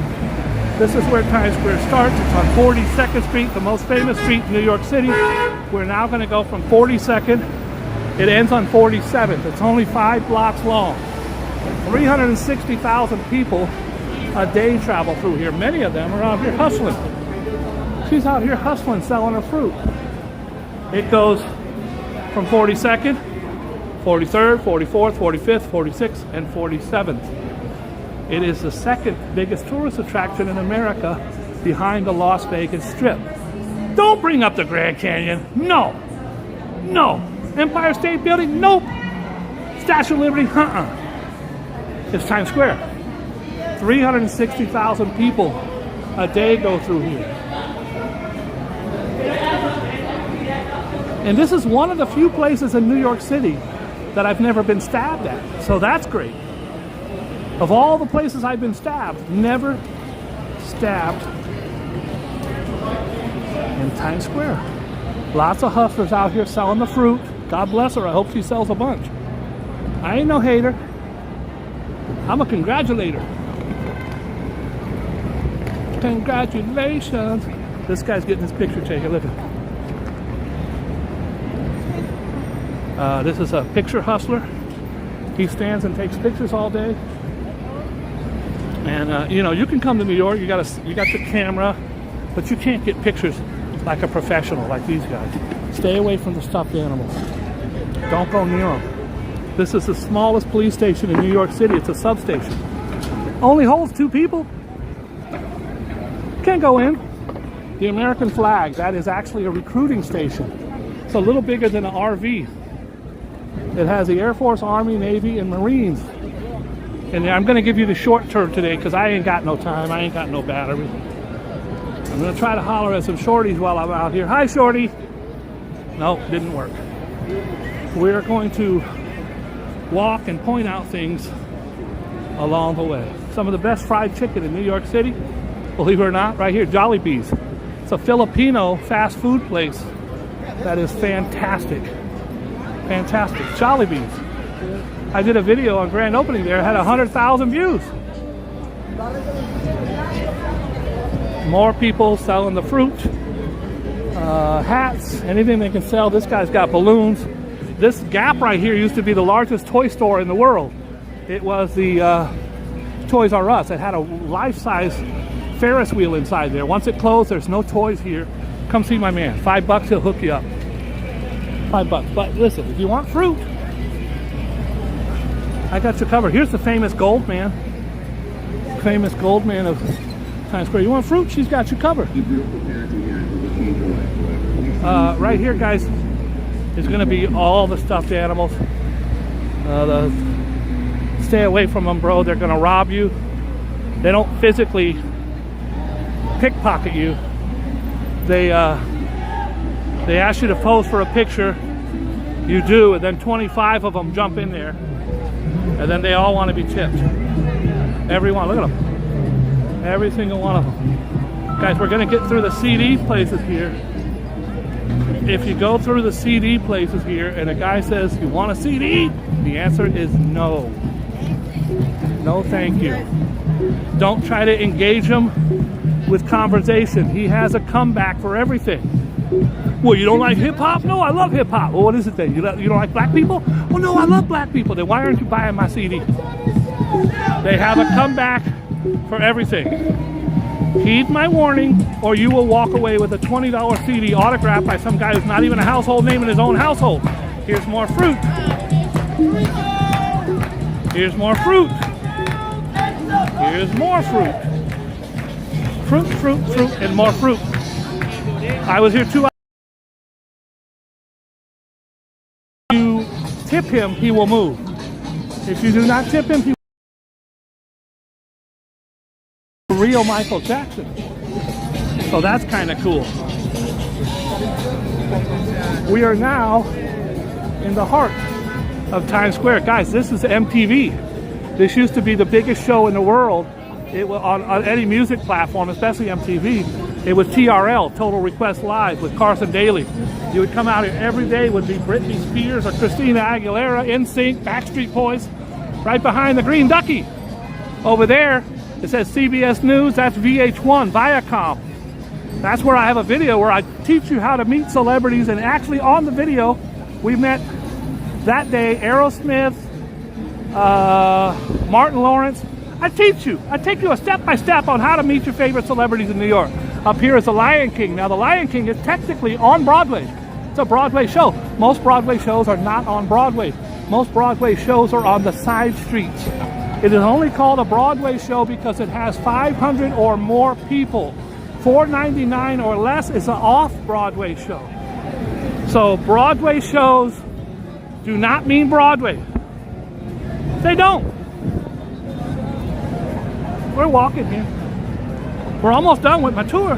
This is where Times Square starts. It's on 42nd Street, the most famous street in New York City. We're now going to go from 42nd. It ends on 47th. It's only 5 blocks long. 360,000 people a day travel through here. Many of them are out here hustling. She's out here hustling, selling her fruit. It goes from 42nd, 43rd, 44th, 45th, 46th, and 47th. It is the second biggest tourist attraction in America behind the Las Vegas Strip. Don't bring up the Grand Canyon. No. No. Empire State Building? Nope. Statue of Liberty? It's Times Square. 360,000 people a day go through here. And this is one of the few places in New York City that I've never been stabbed at. So that's great. Of all the places I've been stabbed, never stabbed in Times Square. Lots of hustlers out here selling the fruit. God bless her. I hope she sells a bunch. I ain't no hater. I'm a congratulator. Congratulations. This guy's getting his picture taken. Look at him. This is a picture hustler. He stands and takes pictures all day. And you know, you can come to New York. You got the camera, but you can't get pictures like a professional, like these guys. Stay away from the stuffed animals. Don't go near them. This is the smallest police station in New York City. It's a substation. Only holds 2 people. Can't go in. The American flag, that is actually a recruiting station. It's a little bigger than an RV. It has the Air Force, Army, Navy, and Marines. And I'm going to give you the short tour today because I ain't got no time. I ain't got no battery. I'm going to try to holler at some shorties while I'm out here. Hi, shorty. Nope, didn't work. We're going to walk and point out things along the way. Some of the best fried chicken in New York City, believe it or not, right here, Jollibee's. It's a Filipino fast food place that is fantastic. Fantastic. Jollibee's. I did a video on grand opening there. It had 100,000 views. More people selling the fruit, hats, anything they can sell. This guy's got balloons. This Gap right here used to be the largest toy store in the world. It was the Toys R Us. It had a life-size Ferris wheel inside there. Once it closed, there's no toys here. Come see my man. $5, he'll hook you up. $5. But listen, if you want fruit, I got you covered. Here's the famous gold man. Famous gold man of Times Square. You want fruit? She's got you covered. Right here, guys, is going to be all the stuffed animals. Stay away from them, bro. They're going to rob you. They don't physically pickpocket you. They ask you to pose for a picture. You do, and then 25 of them jump in there. And then they all want to be tipped. Every one. Look at them. Every single one of them. Guys, we're going to get through the CD places here. If you go through the CD places here and a guy says, you want a CD? The answer is no. No, thank you. Don't try to engage him with conversation. He has a comeback for everything. Well, you don't like hip-hop? No, I love hip-hop. Well, what is it then? You don't like black people? Well, no, I love black people. Then why aren't you buying my CD? They have a comeback for everything. Heed my warning, or you will walk away with a $20 CD autographed by some guy who's not even a household name in his own household. Here's more fruit. Here's more fruit. Here's more fruit. Fruit, fruit, fruit, and more fruit. I was here 2 hours. If you tip him, he will move. If you do not tip him, he will. Real Michael Jackson. So that's kind of cool. We are now in the heart of Times Square. Guys, this is MTV. This used to be the biggest show in the world. It was on any music platform, especially MTV. It was TRL, Total Request Live, with Carson Daly. You would come out here every day, would be Britney Spears or Christina Aguilera, NSYNC, Backstreet Boys. Right behind the green ducky. Over there, it says CBS News. That's VH1, Viacom. That's where I have a video where I teach you how to meet celebrities. And actually on the video, we met that day Aerosmith, Martin Lawrence. I teach you. I take you a step by step on how to meet your favorite celebrities in New York. Up here is the Lion King. Now the Lion King is technically on Broadway. It's a Broadway show. Most Broadway shows are not on Broadway. Most Broadway shows are on the side streets. It is only called a Broadway show because it has 500 or more people. $4.99 or less is an off-Broadway show. So Broadway shows do not mean Broadway. They don't. We're walking here. We're almost done with my tour.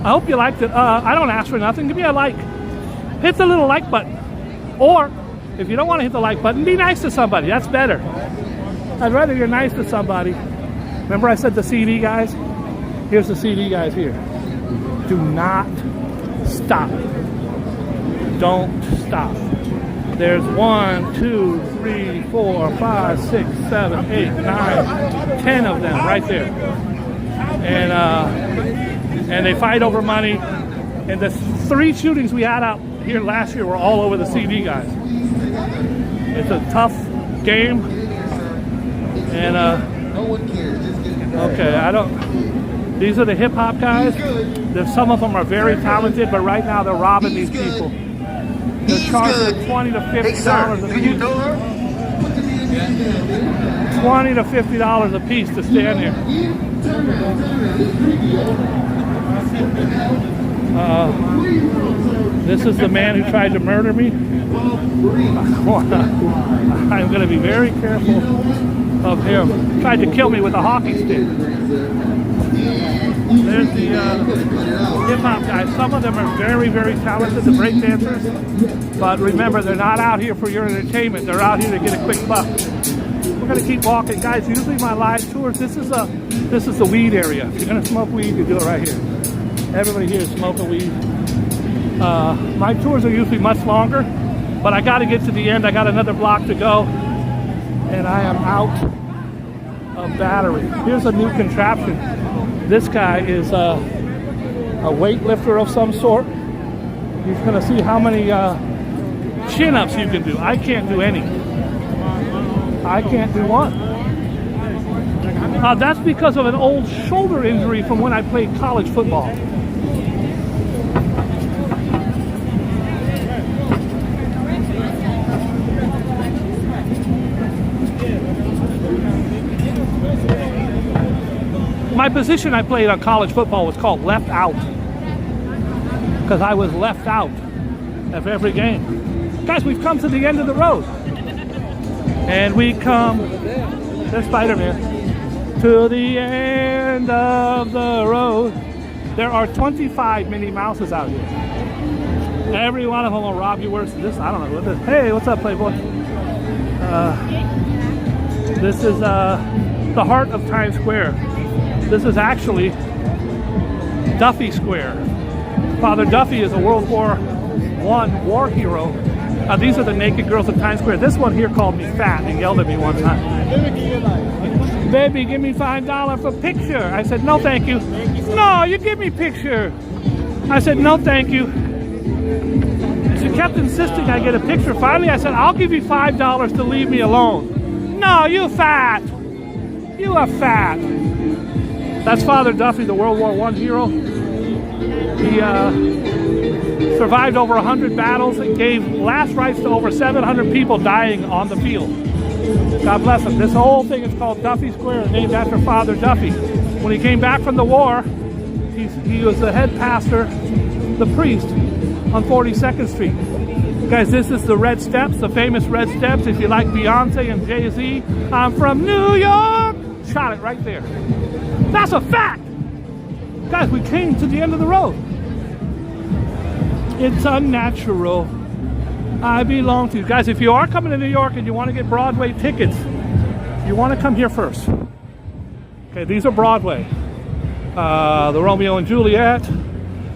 I hope you liked it. I don't ask for nothing. Give me a like. Hit the little like button. Or, if you don't want to hit the like button, be nice to somebody. That's better. I'd rather you're nice to somebody. Remember I said the CD guys? Here's the CD guys here. Do not stop. Don't stop. There's 1, 2, 3, 4, 5, 6, 7, 8, 9, 10 of them right there. And they fight over money. And the 3 shootings we had out here last year were all over the CD guys. It's a tough game. And okay, I don't. These are the hip hop guys. Some of them are very talented, but right now they're robbing these people. They're charging $20 to $50 a piece. $20 to $50 a piece to stand here. This is the man who tried to murder me. I'm going to be very careful of him. Tried to kill me with a hockey stick. There's the hip-hop guys. Some of them are very, very talented, the break dancers. But remember, they're not out here for your entertainment. They're out here to get a quick buck. We're going to keep walking. Guys, usually my live tours, this is the weed area. If you're going to smoke weed, you do it right here. Everybody here is smoking weed. My tours are usually much longer, but I got to get to the end. I got another block to go, and I am out of battery. Here's a new contraption. This guy is a weightlifter of some sort. He's going to see how many chin-ups you can do. I can't do any. I can't do one. That's because of an old shoulder injury from when I played college football. My position I played on college football was called left out, because I was left out of every game. Guys, we've come to the end of the road. And we come, there's Spider-Man, to the end of the road. There are 25 Minnie Mouses out here. Every one of them will rob you worse than this. I don't know what this. Hey, what's up, Playboy? This is the heart of Times Square. This is actually Duffy Square. Father Duffy is a World War I war hero. These are the naked girls of Times Square. This one here called me fat and yelled at me one time. Baby, give me $5 for picture. I said, no, thank you. No, you give me picture. I said, no, thank you. She kept insisting I get a picture. Finally, I said, I'll give you $5 to leave me alone. No, you fat. You are fat. That's Father Duffy, the World War I hero. He survived over 100 battles and gave last rites to over 700 people dying on the field. God bless him. This whole thing is called Duffy Square, named after Father Duffy. When he came back from the war, he was the head pastor, the priest, on 42nd Street. Guys, this is the Red Steps, the famous Red Steps. If you like Beyonce and Jay-Z, I'm from New York. Shot it right there. That's a fact. Guys, we came to the end of the road. It's unnatural. I belong to you. Guys, if you are coming to New York and you want to get Broadway tickets, you want to come here first. Okay, these are Broadway. The Romeo and Juliet,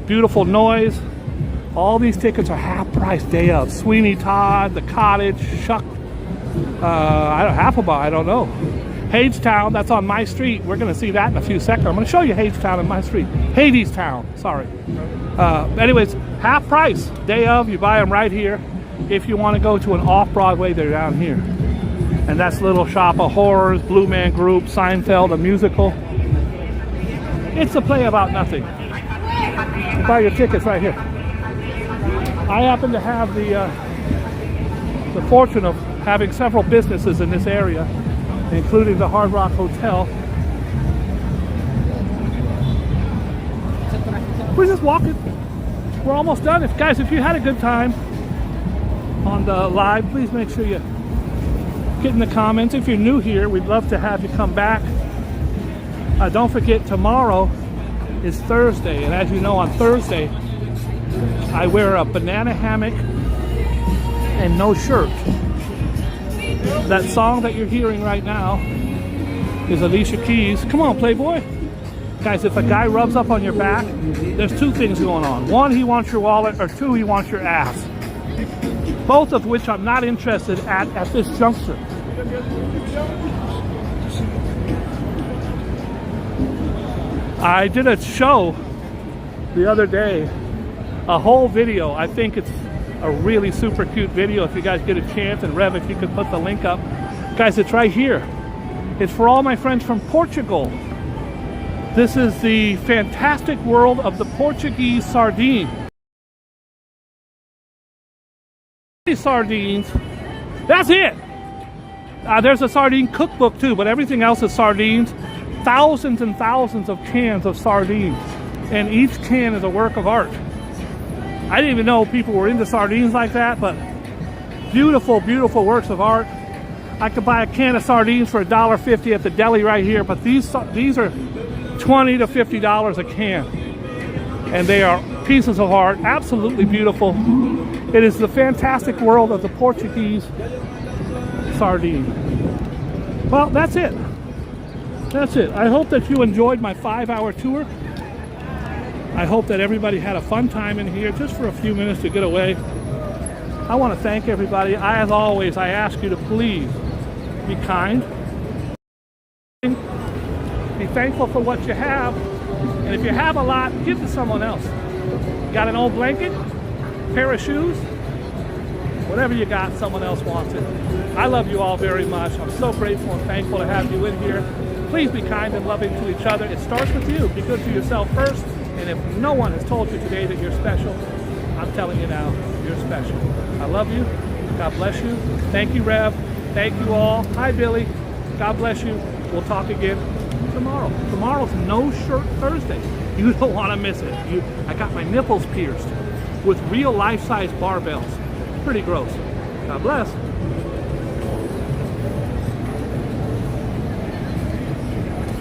Beautiful Noise. All these tickets are half price day of. Sweeney Todd, The Cottage, Shuck. Haffelbach, I don't know. Hadestown, that's on my street. We're going to see that in a few seconds. I'm going to show you Hadestown on my street. Hadestown, sorry. Anyways, half price, day of. You buy them right here. If you want to go to an off-Broadway, they're down here. And that's Little Shop of Horrors, Blue Man Group, Seinfeld, a musical. It's a play about nothing. You buy your tickets right here. I happen to have the fortune of having several businesses in this area, including the Hard Rock Hotel. We're just walking. We're almost done. If you had a good time on the live, please make sure you get in the comments. If you're new here, we'd love to have you come back. Don't forget, tomorrow is Thursday, and as you know, on Thursday I wear a banana hammock and no shirt. That song that you're hearing right now is Alicia Keys. Come on, Playboy. Guys, if a guy rubs up on your back, there's two things going on. One, he wants your wallet, or two, he wants your ass. Both of which I'm not interested at this juncture. I did a show the other day, a whole video. I think it's a really super cute video. If you guys get a chance, and Rev, if you could put the link up. Guys, it's right here. It's for all my friends from Portugal. This is the fantastic world of the Portuguese sardine. These sardines, that's it. There's a sardine cookbook too, but everything else is sardines. Thousands and thousands of cans of sardines, and each can is a work of art. I didn't even know people were into sardines like that, but beautiful, beautiful works of art. I could buy a can of sardines for $1.50 at the deli right here, but these are $20 to $50 a can, and they are pieces of art, absolutely beautiful. It is the fantastic world of the Portuguese sardine. Well, that's it. That's it. I hope that you enjoyed my 5-hour tour. I hope that everybody had a fun time in here just for a few minutes to get away. I want to thank everybody. As always, I ask you to please be kind. Be thankful for what you have. And if you have a lot, give to someone else. Got an old blanket? Pair of shoes? Whatever you got, someone else wants it. I love you all very much. I'm so grateful and thankful to have you in here. Please be kind and loving to each other. It starts with you. Be good to yourself first. And if no one has told you today that you're special, I'm telling you now, you're special. I love you. God bless you. Thank you, Rev. Thank you all. Hi, Billy. God bless you. We'll talk again tomorrow. Tomorrow's No Shirt Thursday. You don't want to miss it. I got my nipples pierced with real life-size barbells. Pretty gross. God bless.